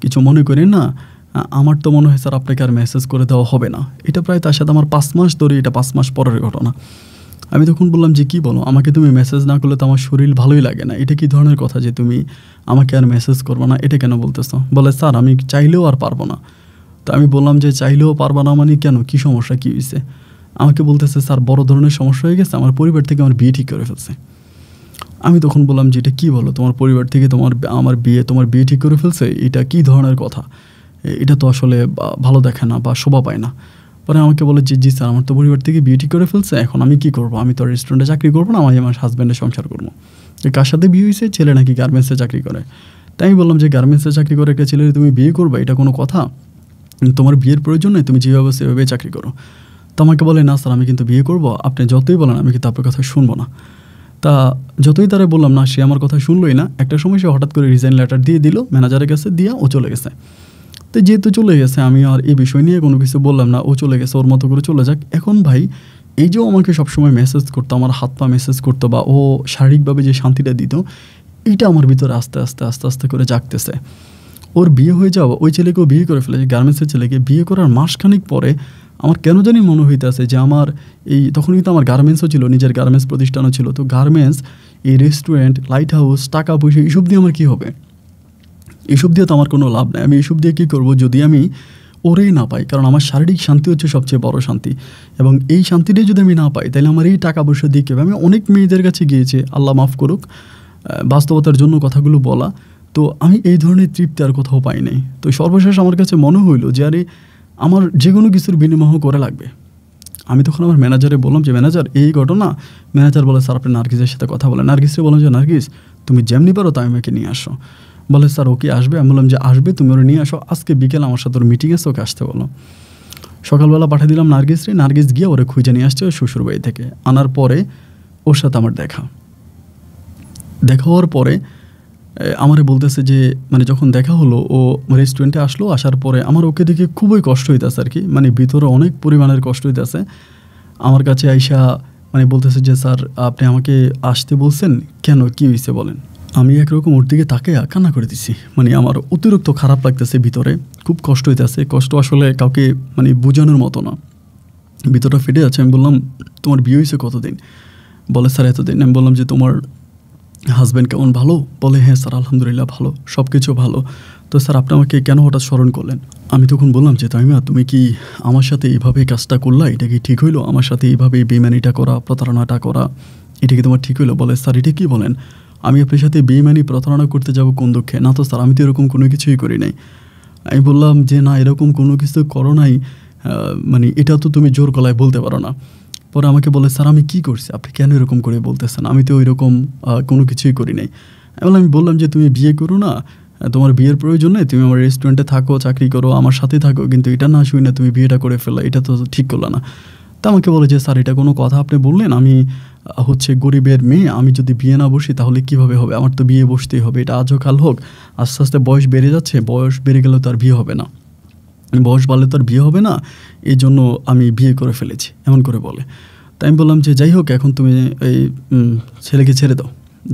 কিছু মনে করেন না, আমার তো মনে হয় স্যার আপনাকে আর মেসেজ করে দেওয়া হবে না। এটা প্রায় তার সাথে আমার 5 মাস ধরে, এটা 5 মাস পরের ঘটনা। আমি তখন বললাম যে কী বলো, আমাকে তুমি মেসেজ না করলে তো আমার শরীর ভালোই লাগে না, এটা কী ধরনের কথা যে তুমি আমাকে আর মেসেজ করবে না, এটা কেন বলতেছো? বলে স্যার আমি চাইলেও আর পারবো না। তো আমি বললাম যে চাইলেও পারবা না মানে কেন, কী সমস্যা, কী হয়েছে? আমাকে বলতেছে স্যার বড় ধরনের সমস্যা হয়ে গেছে, আমার পরিবার থেকে আমার বিয়ে ঠিক করে ফেলছে। আমি তখন বললাম যে এটা কী বলো, তোমার পরিবার থেকে তোমার বিয়ে ঠিক করে ফেলছে, এটা কী ধরনের কথা? এটা তো আসলে ভালো দেখে না বা শোভা পায় না। পরে আমাকে বলে যে জি স্যার, আমার তো পরিবার থেকে বিয়ে ঠিক করে ফেলছে, এখন আমি কী করবো? আমি তো রেস্টুরেন্টে চাকরি করবো না, আমি আমার হাজব্যান্ডের সংসার করবো। কার সাথে বিয়ে হয়েছে? ছেলে নাকি গার্মেন্টসে চাকরি করে। তাই আমি বললাম যে গার্মেন্টসে চাকরি করে একটা ছেলে তুমি বিয়ে করবে, এটা কোনো কথা? তোমার বিয়ের প্রয়োজন নেই, তুমি যেভাবে সেভাবে চাকরি করো। তো আমাকে বলে না স্যার আমি কিন্তু বিয়ে করব, আপনি যতই বলেন আমি কিন্তু আপনার কথা শুনবো না। তা যতই তারা বললাম না, সে আমার কথা শুনলোই না। একটা সময় সে হঠাৎ করে রিজাইন লেটার দিয়ে দিল, ম্যানেজারের কাছে দিয়া ও চলে গেছে। তো যেহেতু চলে গেছে, আমি আর এই বিষয় নিয়ে কোনো কিছু বললাম না, ও চলে গেছে, ওর মতো করে চলে যাক। এখন ভাই এই যে আমাকে সবসময় মেসেজ করতো, আমার হাত পা মেসেজ করতো, বা ও শারীরিকভাবে যে শান্তিটা দিত, এইটা আমার ভিতরে আস্তে আস্তে আস্তে আস্তে করে জাগতেছে। ওর বিয়ে হয়ে যাওয়া, ওই ছেলেকেও বিয়ে করে ফেলেছে, গার্মেন্টসের ছেলেকে। বিয়ে করার মাসখানেক পরে আমার কেন জানি মনে হইতেছে যে আমার তখন কিন্তু আমার গার্মেন্টসও ছিল, নিজের গার্মেন্টস প্রতিষ্ঠানও ছিল। তো গার্মেন্টস, এই রেস্টুরেন্ট, লাইট হাউস, টাকা পয়সা, এইসব দিয়ে আমার কী হবে? এইসব দিয়ে তো আমার কোনো লাভ নেই। আমি এইসব দিয়ে কী করবো যদি আমি ওরেই না পাই? কারণ আমার শারীরিক শান্তি হচ্ছে সবচেয়ে বড় শান্তি, এবং এই শান্তিটাই যদি আমি না পাই তাহলে আমার এই টাকা পয়সা দিয়ে কী হবে? আমি অনেক মেয়েদের কাছে গিয়েছি, আল্লাহ মাফ করুক, বাস্তবতার জন্য কথাগুলো বলা। তো আমি এই ধরনের তৃপ্তি আর কোথাও পাই নাই। তো সর্বশেষ আমার কাছে মনে হইলো যে আরে আমার যে কোনো কিছুর বিনিময় করে লাগবে। আমি তখন আমার ম্যানেজারে বললাম যে ম্যানেজার এই ঘটনা। ম্যানেজার বলে স্যার আপনি নার্গিসের সাথে কথা বলেন। নার্গিসকে বললাম যে নার্গিস তুমি যেমনি পারো তাই আমাকে নিয়ে আসো। বলে স্যার ওকে আসবে? আমি বললাম যে আসবে, তুমি ওরা নিয়ে আসো, আজকে বিকেল আমার সাথে ওর মিটিং আছে, ওকে আসতে বলো। সকালবেলা পাঠিয়ে দিলাম নার্গিসরে। নার্গিস গিয়ে ওরা খুঁজে নিয়ে আসছে ওর শ্বশুরবাড়ি থেকে। আনার পরে ওর সাথে আমার দেখা হওয়ার পরে আমারে বলতেছে যে মানে যখন দেখা হলো, ও রেস্টুরেন্টে আসলো, আসার পরে আমার ওকে দেখে খুবই কষ্ট হইতেছে আর কি, মানে ভিতরে অনেক পরিমাণের কষ্ট হইতেছে। আমার কাছে আইসা মানে বলতেছে যে স্যার আপনি আমাকে আসতে বলছেন কেন, কী হয়েছে বলেন। আমি একরকম ওর দিকে তাকে কান্না করে দিছি, মানে আমার অতিরিক্ত খারাপ লাগতেছে, ভিতরে খুব কষ্ট হইতেছে। কষ্ট আসলে কাউকে মানে বোঝানোর মতো না, ভিতরটা ফেটে যাচ্ছে। আমি বললাম তোমার বিয়ে হয়েছে কতদিন? বলে স্যার এতদিন। আমি বললাম যে তোমার হাজব্যান্ড কেমন, ভালো? বলে হ্যাঁ স্যার আলহামদুলিল্লাহ ভালো, সব কিছু ভালো। তো স্যার আপনি আমাকে কেন হঠাৎ স্মরণ করলেন? আমি তখন বললাম যে তাইমা তুমি কি আমার সাথে এইভাবে কাজটা করলা, এটা কি ঠিক হইলো? আমার সাথে এইভাবে বেইমানিটা করা, প্রতারণাটা করা, এটা কি তোমার ঠিক হইলো? বলে স্যার এটা কী বলেন, আমি আপনার সাথে বেইমানি প্রতারণা করতে যাব কোন দুঃখে? না তো স্যার আমি তো এরকম কোনো কিছুই করি নাই। আমি বললাম যে না এরকম কোনো কিছু করো নাই, মানে এটা তো তুমি জোর গলায় বলতে পারো না। পরে আমাকে বলে স্যার আমি কী করছি, আপনি কেন এরকম করে বলতেছেন? আমি তো ওই রকম কোনো কিছুই করি নাই। আমি বললাম যে তুমি বিয়ে করো না, তোমার বিয়ের প্রয়োজন নেই, তুমি আমার রেস্টুরেন্টে থাকো, চাকরি করো, আমার সাথে থাকো, কিন্তু এটা না শুই না তুমি বিয়েটা করে ফেললা, এটা তো ঠিক করলা না। তা আমাকে বলে যে স্যার এটা কোনো কথা আপনি বললেন, আমি হচ্ছে গরিবের মেয়ে, আমি যদি বিয়ে না বসি তাহলে কিভাবে হবে, আমার তো বিয়ে বসতেই হবে, এটা আজও কাল হোক, আস্তে আস্তে বয়স বেড়ে যাচ্ছে, বয়স বেড়ে গেলে তো আর বিয়ে হবে না, বয়স বাড়লে তো আর বিয়ে হবে না, এই জন্য আমি বিয়ে করে ফেলেছি, এমন করে বলে। তাই আমি বললাম যে যাই হোক, এখন তুমি এই ছেলেকে ছেড়ে দাও,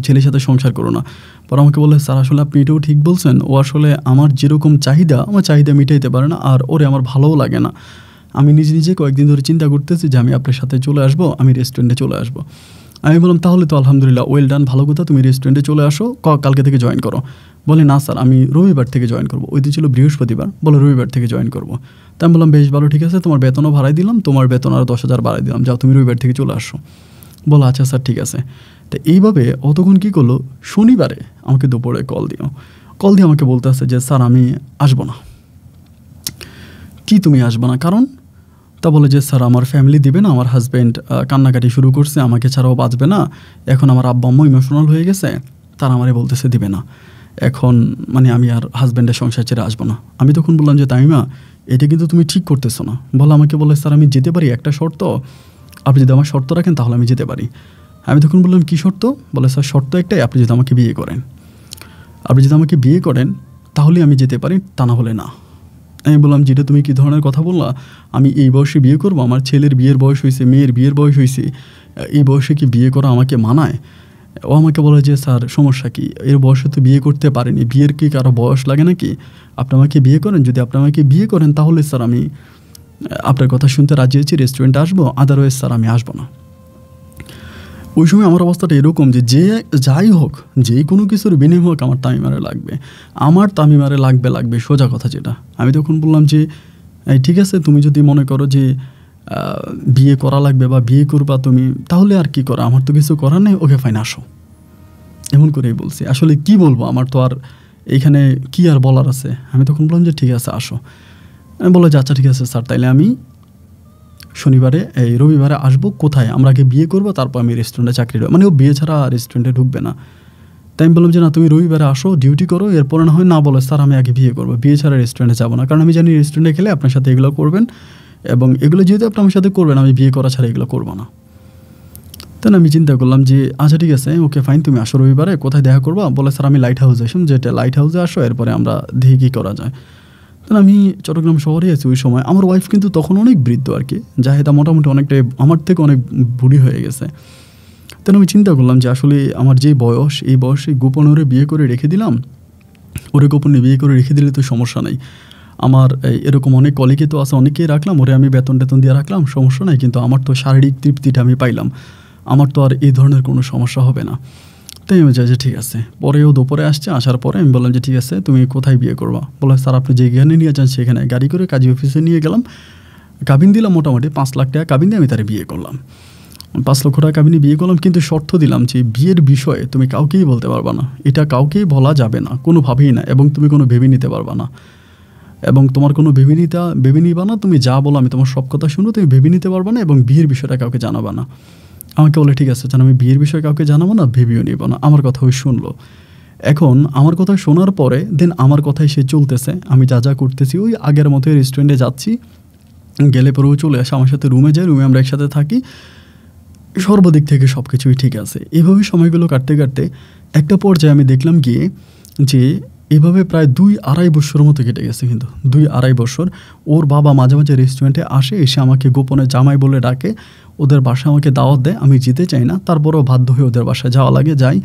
ছেলের সাথে সংসার করো না। পর আমাকে বলে স্যার আসলে আপনি এটাও ঠিক বলছেন, ও আসলে আমার যেরকম চাহিদা, আমার চাহিদা মিটাইতে পারে না, আর ওরে আমার ভালোও লাগে না। আমি নিজে নিজে কয়েকদিন ধরে চিন্তা করতেছি যে আমি আপনার সাথে চলে আসবো, আমি রেস্টুরেন্টে চলে আসবো। আমি বললাম তাহলে তো আলহামদুলিল্লাহ, ওয়েল ডান, ভালো কথা, তুমি রেস্টুরেন্টে চলে আসো, কালকে থেকে জয়েন করো। বলে না স্যার আমি রবিবার থেকে জয়েন করবো, ওই দিন ছিল বৃহস্পতিবার, বলে রবিবার থেকে জয়েন করবো। তাই আমি বললাম বেশ ভালো, ঠিক আছে, তোমার বেতনও ভাড়াই দিলাম, তোমার বেতন আরও 10,000 বাড়াই দিলাম, যাও তুমি রবিবার থেকে চলে আসো। বলো আচ্ছা স্যার ঠিক আছে। তো এইভাবে অতক্ষণ কী করলো, শনিবারে আমাকে দুপুরে কল দিয়ে আমাকে বলতে আসছে যে স্যার আমি আসবো না। কি তুমি আসবো না, কারণ? তা বলে যে স্যার আমার ফ্যামিলি দিবে না, আমার হাজব্যান্ড কান্নাকাটি শুরু করছে, আমাকে ছাড়াও বাঁচবে না, এখন আমার আব্বা আম্মু ইমোশনাল হয়ে গেছে, তারা আমারে বলতেছে দিবে না, এখন মানে আমি আর হাজব্যান্ডের সংসার ছেড়ে আসবো না। আমি তখন বললাম যে তামিমা এটা কিন্তু তুমি ঠিক করতেছো না। আমাকে বলে স্যার আমি যেতে পারি, একটা শর্ত, আপনি যদি আমার শর্ত রাখেন তাহলে আমি যেতে পারি। আমি তখন বললাম কী শর্ত? বলে স্যার শর্ত একটাই, আপনি যদি আমাকে বিয়ে করেন, তাহলে আমি যেতে পারি, তা না হলে না। আমি বললাম যেটা তুমি কী ধরনের কথা বললা, আমি এই বয়সে বিয়ে করবো, আমার ছেলের বিয়ের বয়স হয়েছে, মেয়ের বিয়ের বয়স হয়েছে, এই বয়সে কি বিয়ে করা আমাকে মানায়? ও আমাকে বলে যে স্যার সমস্যা কি, এর বয়সে তো বিয়ে করতে পারেনি, বিয়ের কি কারো বয়স লাগে নাকি, আপনি আমাকে বিয়ে করেন, যদি আপনি আমাকে বিয়ে করেন তাহলে স্যার আমি আপনার কথা শুনতে রাজি হয়েছি, রেস্টুরেন্টে আসবো, আদারওয়াইজ স্যার আমি আসবো না। ওই সময় আমার অবস্থাটা এরকম যে যাই হোক, যে কোনো কিছুর বিনিময় হোক, আমার তামিমারে লাগবে সোজা কথা যেটা। আমি তখন বললাম যে ঠিক আছে, তুমি যদি মনে করো যে বিয়ে করা লাগবে বা বিয়ে করবা তুমি, তাহলে আর কি করা, আমার তো কিছু করার নেই, ওকে ফাইন আসো, এমন করেই বলছি। আসলে কি বলবো, আমার তো আর এইখানে কি আর বলার আছে। আমি তখন বললাম যে ঠিক আছে আসো। আমি বললাম যে আচ্ছা ঠিক আছে স্যার, তাইলে আমি রবিবারে আসবো। কোথায়? আমরা আগে বিয়ে করবো, তারপর আমি রেস্টুরেন্টে চাকরি দেবো, মানে ও বিয়ে ছাড়া রেস্টুরেন্টে ঢুকবে না। তাই আমি বললাম যে না, তুমি রবিবারে আসো, ডিউটি করো, এরপরে না হয় না বলে স্যার আমি আগে বিয়ে করবো, বিয়ে ছাড়া রেস্টুরেন্টে যাবো না, কারণ আমি জানি রেস্টুরেন্টে খেলে আপনার সাথে এগুলো করবেন, এবং এগুলো যেহেতু আপনি আমার সাথে করবেন, আমি বিয়ে করা ছাড়া এগুলো করবো না। তাই আমি চিন্তা করলাম যে আচ্ছা ঠিক আছে, ওকে ফাইন, তুমি আসো রবিবারে, কোথায় দেখা করবা? বলে স্যার আমি লাইট হাউসে আসুন, যেটা লাইট হাউসে আসো, এরপরে আমরা দেখি কী করা যায়। তাহলে আমি চট্টগ্রাম শহরে আছি ওই সময়। আমার ওয়াইফ কিন্তু তখন অনেক বৃদ্ধ আর কি, জাহেদা মোটামুটি অনেকটাই আমার থেকে অনেক বুড়ি হয়ে গেছে। তাহলে আমি চিন্তা করলাম যে আসলে আমার যে বয়স, এই বয়সে গোপন ওরে বিয়ে করে রেখে দিলাম, ওরে গোপনে বিয়ে করে রেখে দিলে তো সমস্যা নেই। আমার এরকম অনেক কলিগে তো আছে, অনেকেই রাখলাম, ওরে আমি বেতন দিয়ে রাখলাম, সমস্যা নেই, কিন্তু আমার তো শারীরিক তৃপ্তিটা আমি পাইলাম, আমার তো আর এই ধরনের কোনো সমস্যা হবে না। তাই আমি যাই যে ঠিক আছে। পরেও দুপুরে আসছে, আসার পরে আমি বললাম যে ঠিক আছে, তুমি কোথায় বিয়ে করবা? বলে স্যার আপনি যেখানে নিয়ে যান সেখানে। গাড়ি করে কাজী অফিসে নিয়ে গেলাম, কাবিন দিলাম, মোটামুটি 5 লাখ টাকা কাবিন দিয়ে আমি তার বিয়ে করলাম। 5 লক্ষ টাকা কাবিনে বিয়ে করলাম, কিন্তু শর্ত দিলাম যে বিয়ের বিষয়ে তুমি কাউকেই বলতে পারবা না, এটা কাউকেই বলা যাবে না, কোনোভাবেই না, এবং তুমি কোনো ভেবে নিতে পারবা না, এবং তোমার কোনো ভেবে নিবা না, তুমি যা বলো আমি তোমার সব কথা শুনো, তুমি ভেবে নিতে পারবা না, এবং বিয়ের বিষয়টা কাউকে জানাবা না। আমাকে বলে ঠিক আছে, আমি বিয়ের বিষয়ে কাউকে জানাবো না, ভেবেও নিব না। আমার কথা ওই শুনলো। এখন আমার কথা শোনার পরে দেন আমার কথাই সে চলতেছে, আমি যা করতেছি ওই আগের মতোই রেস্টুরেন্টে যাচ্ছি, গেলে পরেও চলে আসে আমার সাথে, রুমে যাই, রুমে আমরা একসাথে থাকি, সর্বদিক থেকে সব কিছুই ঠিক আছে। এভাবেই সময়গুলো কাটতে কাটতে একটা পর্যায়ে আমি দেখলাম গিয়ে যে এভাবে প্রায় 2-2.5 বছরের মতো কেটে গেছে। কিন্তু 2-2.5 বছর ওর বাবা মাঝে মাঝে রেস্টুরেন্টে আসে, এসে আমাকে গোপনে জামাই বলে ডাকে, ওদের বাসায় আমাকে দাওয়াত দেয়, আমি যেতে চাই না, তারপরেও বাধ্য হয়ে ওদের বাসায় যাওয়া লাগে, যাই,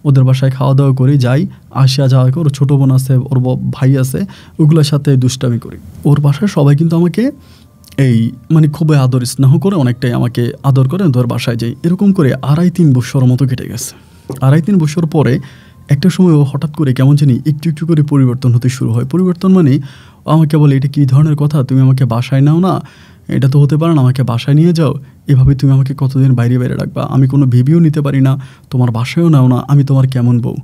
ওদের বাসায় খাওয়া দাওয়া করি, যাই, আসিয়া যাওয়া করি, ওর ছোটো বোন আছে, ওর ভাই আছে, ওগুলোর সাথে দুষ্টামি করি। ওর বাসায় সবাই কিন্তু আমাকে মানে খুবই আদর স্নেহ করে, অনেকটাই আমাকে আদর করে, ওদের বাসায় যাই। এরকম করে 2.5-3 বছরের মতো কেটে গেছে। 2.5-3 বছর পরে একটা সময় ও হঠাৎ করে কেমন জানি একটু একটু করে পরিবর্তন হতে শুরু হয়। পরিবর্তন মানে ও আমাকে বলে এটা কী ধরনের কথা, তুমি আমাকে বাসায় নাও না, এটা তো হতে পারে না, আমাকে বাসায় নিয়ে যাও, এভাবে তুমি আমাকে কতদিন বাইরে রাখবা, আমি কোনো ভেবেও নিতে পারি না, তোমার বাসায়ও নাও না, আমি তোমার কেমন বউ,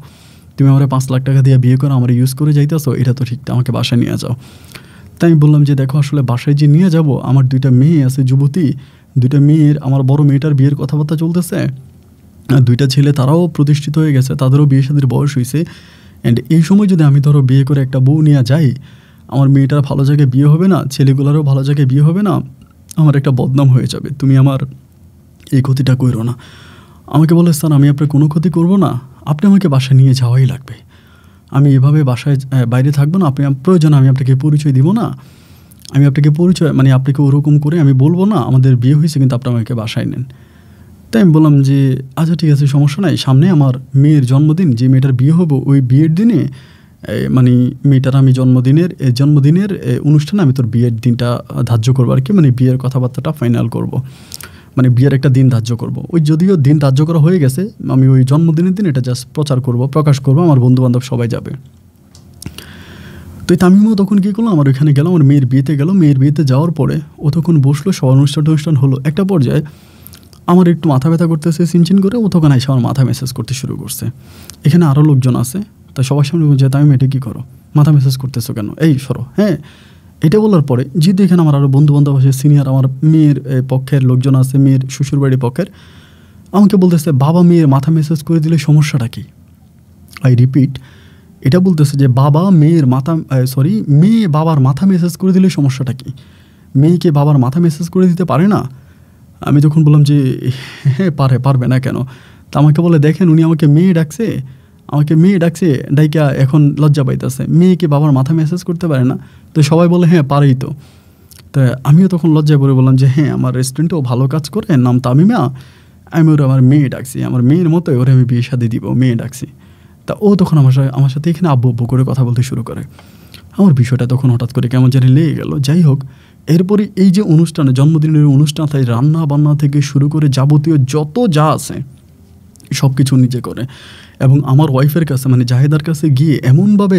তুমি আমার 5 লাখ টাকা দিয়ে বিয়ে করো, আমার ইউজ করে যাইতেছো, এটা তো ঠিক না, আমাকে বাসায় নিয়ে যাও। তাই আমি বললাম যে দেখো আসলে বাসায় যে নিয়ে যাব, আমার 2টা মেয়ে আছে, যুবতী 2টা মেয়ের, আমার বড় মেয়েটার বিয়ের কথাবার্তা চলতেছে, আর 2টা ছেলে তারাও প্রতিষ্ঠিত হয়ে গেছে, তাদেরও বিয়ে শাদীর বয়স হয়েছে, অ্যান্ড এই সময় যদি আমি ধরো বিয়ে করে একটা বউ নিয়ে যাই, আমার মেয়েটার ভালো জায়গায় বিয়ে হবে না, ছেলেগুলোরও ভালো জায়গায় বিয়ে হবে না, আমার একটা বদনাম হয়ে যাবে। তুমি আমার এই ক্ষতিটা করো না। আমাকে বলে, স্যার আমি আপনার কোনো ক্ষতি করব না, আপনি আমাকে বাসায় নিয়ে যাওয়াই লাগবে। আমি এভাবে বাসায় বাইরে থাকবো না, আপনি প্রয়োজন আমি আপনাকে পরিচয় দিব না, আমি আপনাকে পরিচয় মানে আপনাকে ওরকম করে আমি বলবো না আমাদের বিয়ে হয়েছে কিন্তু আপনি আমাকে বাসায় নেন। তাই আমি বললাম যে আচ্ছা ঠিক আছে, সমস্যা নাই, সামনে আমার মেয়ের জন্মদিন, যে মেয়েটার বিয়ে হবো ওই বিয়ের দিনে মানে মেয়েটার আমি জন্মদিনের অনুষ্ঠানে আমি তোর বিয়ের দিনটা ধার্য করবো আর কি, মানে বিয়ের কথাবার্তাটা ফাইনাল করব, মানে বিয়ের একটা দিন ধার্য করব। ওই যদিও দিন ধার্য করা হয়ে গেছে, আমি ওই জন্মদিনের দিন এটা জাস্ট প্রকাশ করব, আমার বন্ধুবান্ধব সবাই যাবে। তো তামিমও তখন কী করলো, আমার ওইখানে গেল, আমার মেয়ের বিয়েতে গেল। মেয়ের বিয়েতে যাওয়ার পরে ও তখন বসলো, সব অনুষ্ঠান হলো। একটা পর্যায়ে আমার একটু মাথা ব্যথা করতেছে চিনচিন করে, ও তখন এসে আমার মাথা মেসেজ করতে শুরু করছে। এখানে আরও লোকজন আছে, তাই সবার সামনে বলছে তামিম এটা কী করো, মাথা মেসেজ করতেছো কেন, এই সরো। হ্যাঁ, এটা বলার পরে যেহেতু এখানে আমার আরও বন্ধুবান্ধব আছে, সিনিয়র আমার মেয়ের পক্ষের লোকজন আছে, মেয়ের শ্বশুরবাড়ির পক্ষের, আমাকে বলতেছে বাবা মেয়ের মাথা মেসেজ করে দিলে সমস্যাটা কী। আই রিপিট, এটা বলতেছে যে মেয়ে বাবার মাথা মেসেজ করে দিলে সমস্যাটা কী, মেয়েকে বাবার মাথা মেসেজ করে দিতে পারে না। আমি তখন বললাম যে হ্যাঁ পারবে না কেন। তা আমাকে বলে দেখেন উনি আমাকে মেয়ে ডাকছে ডাইকা এখন লজ্জা পাইতেছে, মেয়েকে বাবার মাথা মেসেজ করতে পারে না। তো সবাই বলে হ্যাঁ পারেই তো। তা আমিও তখন লজ্জায় পড়ে বললাম যে হ্যাঁ আমার রেস্টুরেন্টেও ভালো কাজ করে, নাম তামিমা, আমি ওরা আমার মেয়ে ডাকছি, আমার মেয়ের মতোই ওরা আমি বিয়ে শাদী দিব, মেয়ে ডাকছি। তা ও তখন আমার সাথে এখানে আব্বু করে কথা বলতে শুরু করে। আমার বিষয়টা তখন হঠাৎ করে কেমন জানি লেগে গেল। যাই হোক, এরপরে এই যে অনুষ্ঠানে, জন্মদিনের অনুষ্ঠান, তাই রান্না বান্না থেকে শুরু করে যাবতীয় যত যা আছে সব কিছু নিজে করে। এবং আমার ওয়াইফের কাছে মানে জাহেদার কাছে গিয়ে এমনভাবে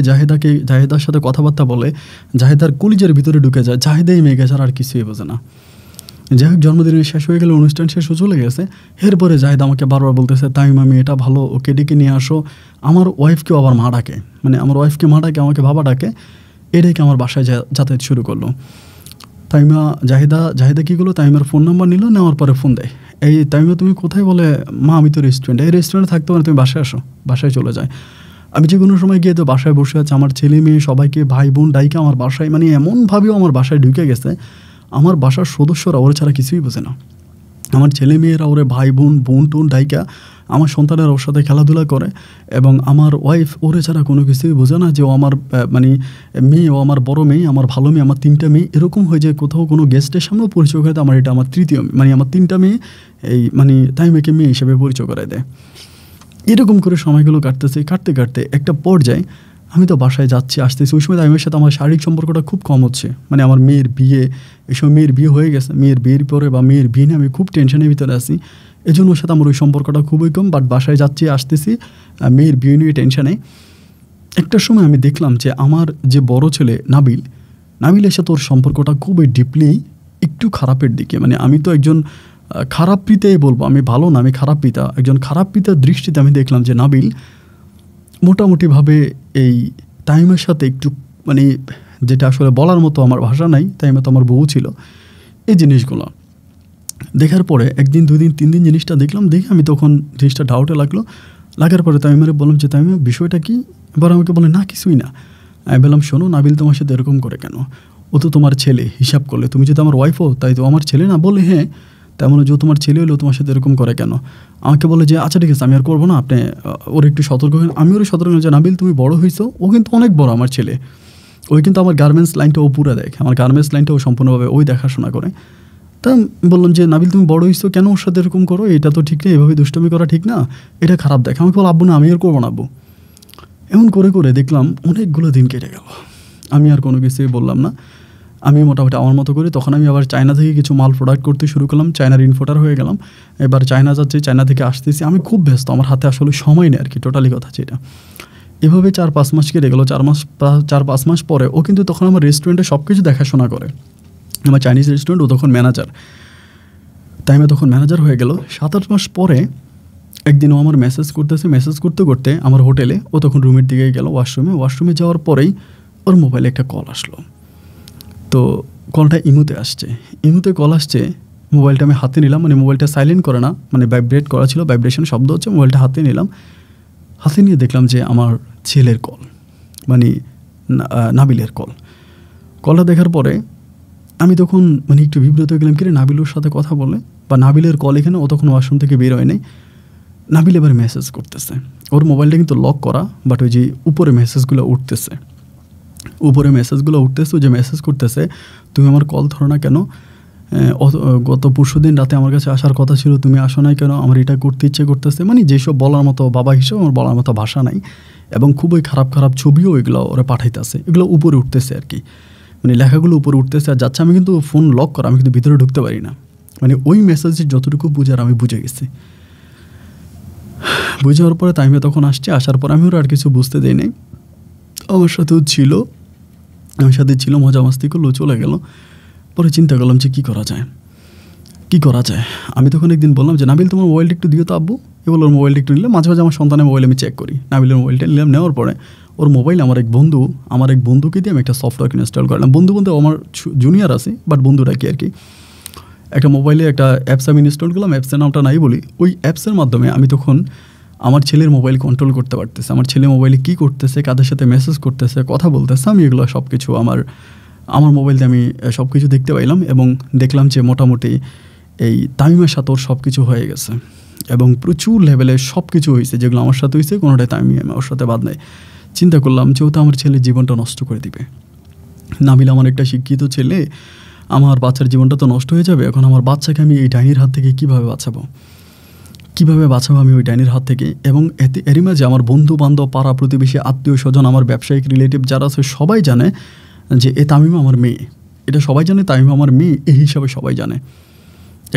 জাহেদার সাথে কথাবার্তা বলে, জাহেদার কলিজের ভিতরে ঢুকে যায়, জাহেদাই মেয়ে ছাড়া আর কিছুই বোঝে না। যাই হোক, জন্মদিনের শেষ হয়ে গেলে, অনুষ্ঠান শেষ হয়ে চলে গেছে। এরপরে জাহেদা আমাকে বারবার বলতেছে তামিম আমি এটা ভালো, ওকে ডেকে নিয়ে আসো। আমার ওয়াইফকেও আবার মা ডাকে, মানে আমার ওয়াইফকে মা ডাকে, আমাকে বাবা ডাকে। এটাকে আমার বাসায় যাতায়াত শুরু করলো। জাহিদা কী করলো, তামিমার ফোন নাম্বার নিল, নেওয়ার পরে ফোন দেয়, এই তামিমা তুমি কোথায়, বলে মা আমি তো রেস্টুরেন্টে। এই রেস্টুরেন্টে থাকতে পারো, তুমি বাসায় আসো। বাসায় চলে যায়। আমি যে কোনো সময় গিয়ে তো বাসায় বসে আছে, আমার ছেলে মেয়ে সবাইকে ভাই বোন ডাইকে আমার বাসায়, মানে এমনভাবেও আমার বাসায় ঢুকে গেছে, আমার বাসার সদস্যরা ওরা ছাড়া কিছুই বোঝে না। আমার ছেলে মেয়েরা ওরে ভাই বোন টোন ডাইকা, আমার সন্তানের ওর সাথে খেলাধুলা করে, এবং আমার ওয়াইফ ওরে ছাড়া কোনো কিছুই বোঝে না যে ও আমার মানে মেয়ে, ও আমার বড় মেয়ে, আমার ভালো মেয়ে, আমার 3টা মেয়ে। এরকম হয়ে যায় কোথাও কোনো গেস্টের সামনেও পরিচয় করে দেয় এটা আমার তৃতীয়, মানে আমার 3টা মেয়ে, এই মানে তামিমাকে মেয়ে হিসেবে পরিচয় করায় দেয়। এরকম করে সময়গুলো কাটতে একটা পর্যায়ে আমি তো বাসায় আসতেছি। ওই সময় তামিমের সাথে আমার শারীরিক সম্পর্কটা খুব কম হচ্ছে, মানে আমার মেয়ের বিয়ে, এই সময় মেয়ের বিয়ে হয়ে গেছে, মেয়ের বিয়ের পরে বা মেয়ের বিয়ে নিয়ে আমি খুব টেনশনের ভিতরে আছি। এই জন্য ওর সাথে আমার ওই সম্পর্কটা খুবই কম। বাট বাসায় আসতেছি মেয়ের বিয়ে নিয়ে টেনশনে। একটা সময় আমি দেখলাম যে আমার যে বড় ছেলে নাবিলের সাথে ওর সম্পর্কটা খুবই ডিপলি একটু খারাপের দিকে। মানে আমি তো একজন খারাপ পিতাই বলবো, আমি ভালো না, আমি খারাপ পিতা। একজন খারাপ পিতার দৃষ্টিতে আমি দেখলাম যে নাবিল মোটামুটিভাবে এই তামিমের সাথে একটু, মানে যেটা আসলে বলার মতো আমার ভাষা নাই, তামিমা তো আমার বউ ছিল। এই জিনিসগুলো দেখার পরে 1 দিন 2 দিন 3 দিন জিনিসটা দেখে আমি তখন জিনিসটা ডাউটে লাগার পরে তামিমারে বললাম যে তামিমা বিষয়টা কি। এবার আমাকে বলে না কিছুই না। আমি বললাম শোনো, নাবিল তোমার সাথে এরকম করে কেন, ও তো তোমার ছেলে, হিসাব করলে তুমি যদি আমার ওয়াইফ হো তাই তো আমার ছেলে না। বলে হ্যাঁ, তেমন যে তোমার ছেলে হলেও তোমার সাথে এরকম করে কেন। আমাকে বলে যে আচ্ছা ঠিক আছে আমি আর করবো না, আপনি ওর একটু সতর্ক হন। আমি ওর সতর্ক যে নাবিল তুমি বড় হয়েছো, ও কিন্তু অনেক বড় আমার ছেলে, ওই কিন্তু আমার গার্মেন্টস লাইনটা ও পুরো দেখে, আমার গার্মেন্টস লাইনটা ও সম্পূর্ণভাবে ওই দেখাশোনা করে। তা বললাম যে নাবিল তুমি বড় হয়েছো, কেন ওর সাথে এরকম করো, এটা তো ঠিক নেই, এভাবে দুষ্টমি করা ঠিক না, এটা খারাপ দেখে। আমাকে বল আব্বু না আমি আর করবো না আব্বু। এমন করে দেখলাম অনেকগুলো দিন কেটে গেল, আমি আর কোনো কিছুই বললাম না। আমি মোটামুটি আমার মতো করি। তখন আমি আবার চায়না থেকে কিছু মাল প্রোডাক্ট করতে শুরু করলাম, চায়নার ইনফোটার হয়ে গেলাম। এবার চায়না যাচ্ছি, চায়না থেকে আসতেছি, আমি খুব ব্যস্ত, আমার হাতে আসলে সময় নেই আর কি, টোটালি কথা যেটা। এভাবে 4-5 মাস কেটে গেলো। 4-5 মাস পরে ও কিন্তু তখন আমার রেস্টুরেন্টে সব কিছু দেখাশোনা করে, আমার চাইনিজ রেস্টুরেন্ট, ও তখন ম্যানেজার, তাই আমি তখন ম্যানেজার হয়ে গেল। 7-8 মাস পরে একদিন ও আমার মেসেজ করতে আমার হোটেলে, ও তখন রুমের দিকে গেল, ওয়াশরুমে যাওয়ার পরেই ওর মোবাইলে একটা কল আসলো। তো কলটা ইমুতে কল আসছে, মোবাইলটা আমি হাতে নিলাম, মানে মোবাইলটা সাইলেন্ট করে না, মানে ভাইব্রেট করা ছিল, ভাইব্রেশন শব্দ হচ্ছে, মোবাইলটা হাতে নিলাম। হাতে নিয়ে দেখলাম যে আমার ছেলের কল, মানে নাবিলের কলটা দেখার পরে আমি তখন মানে একটু বিব্রত হয়ে গেলাম, কিরে নাবিলের সাথে কথা বলে বা নাবিলের কল এখানে, ও তখন ওয়াশরুম থেকে বের হয় নাই। নাবিল এবার মেসেজ করতেছে, ওর মোবাইলটা কিন্তু লক করা, বাট ওই যে উপরে মেসেজগুলো উঠতেছে, যে মেসেজ করতেছে তুমি আমার কল ধরো না কেন, গত পরশুদিন রাতে আমার কাছে আসার কথা ছিল, তুমি আসো নাই কেন, আমার এটা করতে ইচ্ছে করতেছে, মানে যেসব বলার মতো বাবা হিসেবে আমার বলার মতো ভাষা নাই, এবং খুবই খারাপ খারাপ ছবিও এগুলো ওরা পাঠাইতেছে, এগুলো উপরে উঠতেছে আর কি, মানে লেখাগুলো উপরে উঠতেছে আর যাচ্ছে। আমি কিন্তু ফোন লক করা, আমি কিন্তু ভিতরে ঢুকতে পারি না, মানে ওই মেসেজের যতটুকু বুঝার আমি বুঝে গেছি। বুঝে যাওয়ার পরে তাইমে তখন আসছে, আসার পর আমি ওরা আর কিছু বুঝতে দেই নাই, আমার সাথেও ছিল, আমার সাথে ছিল, মজা মাস্তি করলো, চলে গেল। পরে চিন্তা করলাম যে কী করা যায়। আমি তখন একদিন বললাম যে নাবিল তোমার মোবাইলটা একটু দিও তো আব্বু। এ বললো ওর মোবাইলটা একটু নিলে, মাঝে মাঝে আমার সন্তানের মোবাইল আমি চেক করি। নাবিলের মোবাইলটা নিলাম, নেওয়ার পরে ওর মোবাইল আমার এক বন্ধুকে দিয়ে আমি একটা সফটওয়্যার ইনস্টল করলাম। বন্ধু আমার জুনিয়র আছে, বাট বন্ধুটাকে আর কি, একটা মোবাইলে একটা অ্যাপস আমি ইনস্টল করলাম, অ্যাপসের নামটা নাই বলি। ওই অ্যাপসের মাধ্যমে আমি তখন আমার ছেলের মোবাইল কন্ট্রোল করতে পারতেছে, আমার ছেলে মোবাইলে কী করতেছে, কাদের সাথে মেসেজ করতেছে, কথা বলতেছে, আমি এগুলো সব কিছু আমার মোবাইল দিয়ে আমি সব কিছু দেখতে পাইলাম, এবং দেখলাম যে মোটামুটি এই তামিমের সাথে ওর সব কিছু হয়ে গেছে, এবং প্রচুর লেভেলে সব কিছু হয়েছে, যেগুলো আমার সাথে হয়েছে কোনোটাই তামিম ওর সাথে বাদ নেই। চিন্তা করলাম যে ও তো আমার ছেলের জীবনটা নষ্ট করে দিবে। নাবিল আমার একটা শিক্ষিত ছেলে, আমার বাচ্চার জীবনটা তো নষ্ট হয়ে যাবে। এখন আমার বাচ্চাকে আমি এই ডাইনির হাত থেকে কীভাবে বাঁচাবো আমি ওই ডাইনির হাত থেকে। এবং এরই মাঝে আমার বন্ধু বান্ধব, পাড়া প্রতিবেশী, আত্মীয় স্বজন, আমার ব্যবসায়িক রিলেটিভ যারা আছে সবাই জানে যে তামিমা আমার মেয়ে, এটা সবাই জানে, তামিমা আমার মেয়ে এই হিসাবে সবাই জানে।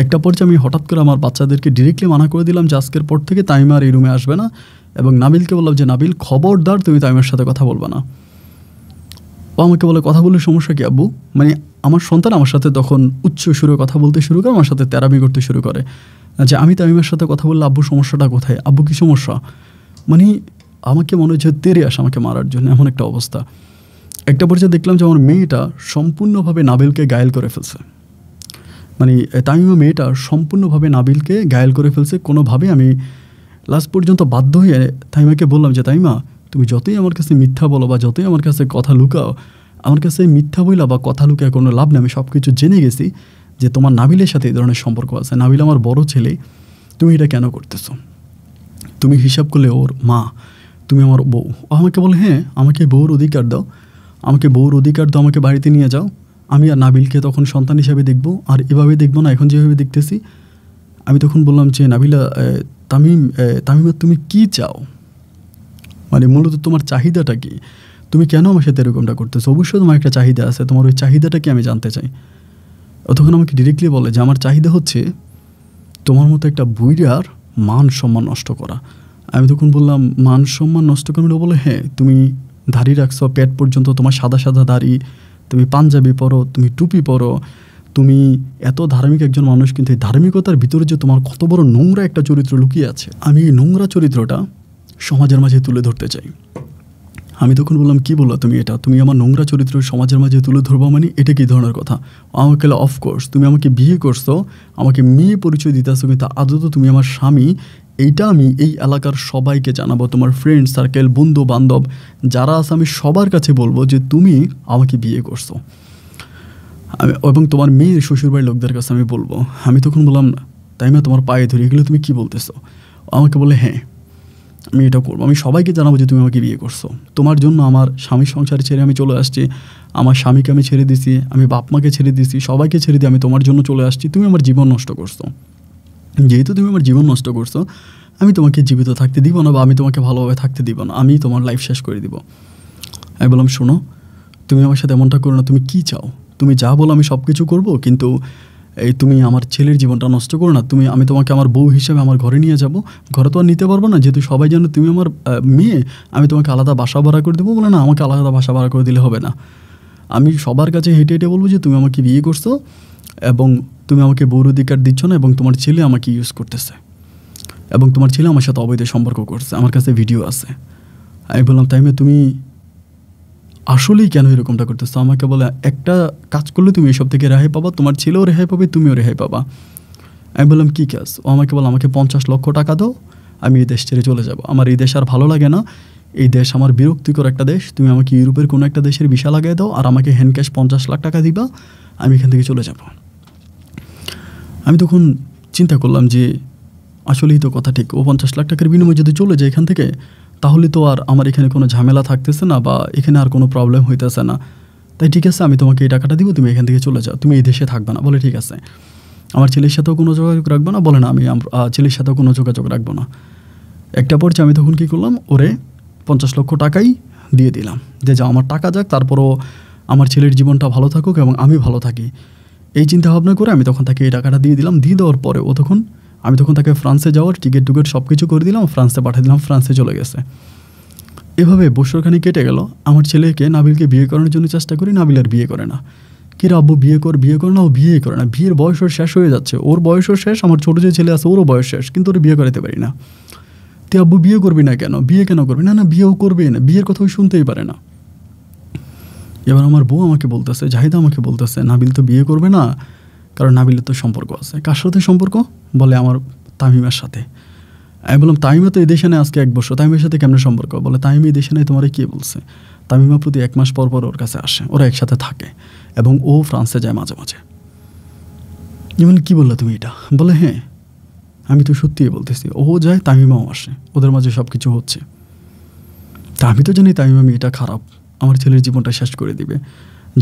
একটা পর্যায়ে আমি হঠাৎ করে আমার বাচ্চাদেরকে ডিরেক্টলি মানা করে দিলাম যে আজকের পর থেকে তামিমা আর এই রুমে আসবে না, এবং নাবিলকে বললাম যে নাবিল খবরদার তুমি তামিমার সাথে কথা বলবে না। ও আমাকে বলে কথা বললে সমস্যা কি আব্বু, মানে আমার সন্তান আমার সাথে তখন উচ্চ সুরে কথা বলতে শুরু করে, আমার সাথে তেরামি করতে শুরু করে যে আমি তামিমের সাথে কথা বললে আব্বু সমস্যাটা কোথায়, আব্বু কী সমস্যা, মানে আমাকে মনে হচ্ছে তেরে আসে আমাকে মারার জন্য, এমন একটা অবস্থা। একটা পর্যায়ে দেখলাম যে আমার মেয়েটা সম্পূর্ণভাবে নাবিলকে ঘায়েল করে ফেলছে, মানে তামিমা মেয়েটা সম্পূর্ণভাবে নাবিলকে ঘায়েল করে ফেলছে কোনোভাবে। আমি লাস্ট পর্যন্ত বাধ্য হয়ে তামিমাকে বললাম যে তামিমা তুমি যতই আমার কাছে মিথ্যা বলো বা যতই আমার কাছে কথা লুকাও, আমার কাছে মিথ্যা বইলা বা কথা লুকায় কোনো লাভ নেই। আমি সব কিছু জেনে গেছি যে তোমার নাবিলের সাথে এই ধরনের সম্পর্ক আছে, নাবিল আমার বড় ছেলে, তুমি এটা কেন করতেছো, তুমি হিসাব করলে ওর মা, তুমি আমার বউ। ও আমাকে বলে হ্যাঁ আমাকে বউর অধিকার দাও, আমাকে বাড়িতে নিয়ে যাও, আমি আর নাবিলকে তখন সন্তান হিসাবে দেখবো, আর এভাবে দেখবো না এখন যেভাবে দেখতেছি। আমি তখন বললাম যে নাবিলা, তামিমা তুমি কি চাও, মানে মূলত তোমার চাহিদাটা কি, তুমি কেন আমার সাথে এরকমটা করতেছো, অবশ্যই তোমার একটা চাহিদা আছে, তোমার ওই চাহিদাটা কি আমি জানতে চাই। ও তখন আমাকে ডিরেক্টলি বলে যে আমার চাহিদা হচ্ছে তোমার মতো একটা বুইড়ার মান সম্মান নষ্ট করা। আমি তখন বললাম মান সম্মান নষ্ট করবে? বলে হ্যাঁ তুমি দাড়ি রাখছো পেট পর্যন্ত, তোমার সাদা সাদা দাড়ি, তুমি পাঞ্জাবি পরো, তুমি টুপি পরো, তুমি এত ধার্মিক একজন মানুষ, কিন্তু এই ধার্মিকতার ভিতরে যে তোমার কত বড় নোংরা একটা চরিত্র লুকিয়ে আছে, আমি এই নোংরা চরিত্রটা সমাজের মাঝে তুলে ধরতে চাই। আমি তখন বললাম কি বললো তুমি, এটা তুমি আমার নোংরা চরিত্র সমাজের মাঝে তুলে ধরবো, মানে এটা কী ধরনের কথা। আমাকে অফকোর্স তুমি আমাকে বিয়ে করছো, আমাকে মেয়ে পরিচয় দিতেছো, কিন্তু আদৌ তুমি আমার স্বামী, এইটা আমি এই এলাকার সবাইকে জানাবো, তোমার ফ্রেন্ড সার্কেল, বন্ধু বান্ধব যারা আছে আমি সবার কাছে বলবো যে তুমি আমাকে বিয়ে করছো, এবং তোমার মেয়ের শ্বশুরবাড়ির লোকদের কাছে আমি বলবো। আমি তখন বললাম না তাই না, তোমার পায়ে ধরি, এগুলো তুমি কী বলতেছো। আমাকে বলে হ্যাঁ আমি এটা করবো, আমি সবাইকে জানাবো যে তুমি আমাকে বিয়ে করছো, তোমার জন্য আমার স্বামীর সংসার ছেড়ে আমি চলে আসছি, আমার স্বামীকে আমি ছেড়ে দিছি, আমি বাপ মাকে ছেড়ে দিছি, সবাইকে ছেড়ে দিয়ে আমি তোমার জন্য চলে আসছি, তুমি আমার জীবন নষ্ট করছো। যেহেতু তুমি আমার জীবন নষ্ট করছো, আমি তোমাকে জীবিত থাকতে দিব না, বা আমি তোমাকে ভালোভাবে থাকতে দিব না, আমি তোমার লাইফ শেষ করে দিব। আমি বললাম শোনো তুমি আমার সাথে এমনটা করো না, তুমি কী চাও, তুমি যা বলো আমি সব কিছু করবো, কিন্তু এই তুমি আমার ছেলের জীবনটা নষ্ট করো না। আমি তোমাকে আমার বউ হিসেবে আমার ঘরে নিয়ে যাব, ঘরে তো আর নিতে পারবো না, যেহেতু সবাই জানে তুমি আমার মেয়ে, আমি তোমাকে আলাদা বাসা ভাড়া করে দেবো। বলে না আমাকে আলাদা বাসা ভাড়া করে দিলে হবে না, আমি সবার কাছে হেঁটে হেঁটে বলবো যে তুমি আমাকে বিয়ে করছো এবং তুমি আমাকে বউর অধিকার দিচ্ছ না, এবং তোমার ছেলে আমাকে ইউজ করতেছে, এবং তোমার ছেলে আমার সাথে অবৈধ সম্পর্ক করছে, আমার কাছে ভিডিও আছে। আমি বললাম তাই তুমি আসলেই কেন এরকমটা করতেছো। আমাকে বলে একটা কাজ করলে তুমি এসব থেকে রেহাই পাবা, তোমার ছেলেও রেহাই পাবে, তুমিও রেহাই পাবা। আমি বললাম কী কাজ। ও আমাকে বলে আমাকে 50 লক্ষ টাকা দাও, আমি এই দেশ ছেড়ে চলে যাব, আমার এই দেশ আর ভালো লাগে না, এই দেশ আমার বিরক্তিকর একটা দেশ, তুমি আমাকে ইউরোপের কোনো একটা দেশের ভিসা লাগাই দাও আর আমাকে হ্যান্ড ক্যাশ 50 লাখ টাকা দিবা, আমি এখান থেকে চলে যাব। আমি তখন চিন্তা করলাম যে আসলেই তো কথা ঠিক, ও 50 লাখ টাকার বিনিময়ে যদি চলে যায় এখান থেকে, তাহলে তো আর আমার এখানে কোনো ঝামেলা থাকতেছে না বা এখানে আর কোনো প্রবলেম হইতেছে না। তাই ঠিক আছে, আমি তোমাকে এই টাকাটা দিব, তুমি এখান থেকে চলে যাও, তুমি এই দেশে থাকবে না। বলে ঠিক আছে, আমার ছেলের সাথেও কোনো যোগাযোগ রাখবো না। বলে না, আমি ছেলের সাথেও কোনো যোগাযোগ রাখবো না। একটা পর্যায়ে আমি তখন কী করলাম, ওরে 50 লক্ষ টাকাই দিয়ে দিলাম যে যা আমার টাকা যাক, তারপরও আমার ছেলের জীবনটা ভালো থাকুক এবং আমি ভালো থাকি, এই চিন্তা ভাবনা করে আমি তখন তাকে এই টাকাটা দিয়ে দিলাম। দিয়ে দেওয়ার পরে আমি তখন তাকে ফ্রান্সে যাওয়ার টিকিট সব কিছু করে দিলাম, ফ্রান্সে পাঠিয়ে দিলাম, ফ্রান্সে চলে গেছে। এভাবে বছরখানি কেটে গেল। আমার ছেলেকে নাবিলকে বিয়ে করানোর জন্য চেষ্টা করি, নাবিল আর বিয়ে করে না। কি আব্বু বিয়ে কর না, ও বিয়ে করে না। বিয়ের বয়স ওর শেষ হয়ে যাচ্ছে, ওর বয়সও শেষ, আমার ছোটো যে ছেলে আছে ওরও বয়স শেষ, কিন্তু ওর বিয়ে করাতে পারি না। তুই আব্বু বিয়ে করবি না কেন, বিয়ে কেন করবি না? না বিয়েও করবে না, বিয়ের কথা ওই শুনতেই পারে না। এবার আমার বউ আমাকে বলতেছে, জাহিদা আমাকে বলতেছে, নাবিল তো বিয়ে করবে না, কারণ নাবিলের তো সম্পর্ক আছে। কার সাথে সম্পর্ক? বলে আমার তামিমার সাথে। আমি বললাম তামিমা তো এই দেশে নেই আজকে 1 বছর, তামিমের সাথে কেমন সম্পর্ক? বলে তামিমা এই দেশে নেই, তোমার কে বলছে? তামিমা প্রতি 1 মাস পর ওর কাছে আসে, ওরা একসাথে থাকে এবং ও ফ্রান্সে যায় মাঝে মাঝে। যেমন কী বললে তুমি এটা? বলে হ্যাঁ, আমি তো সত্যিই বলতেছি, ও যায় তামিমাও আসে, ওদের মাঝে সব কিছু হচ্ছে। তা আমি তো জানি তামিমা মেয়েটা খারাপ, আমার ছেলের জীবনটা শেষ করে দিবে।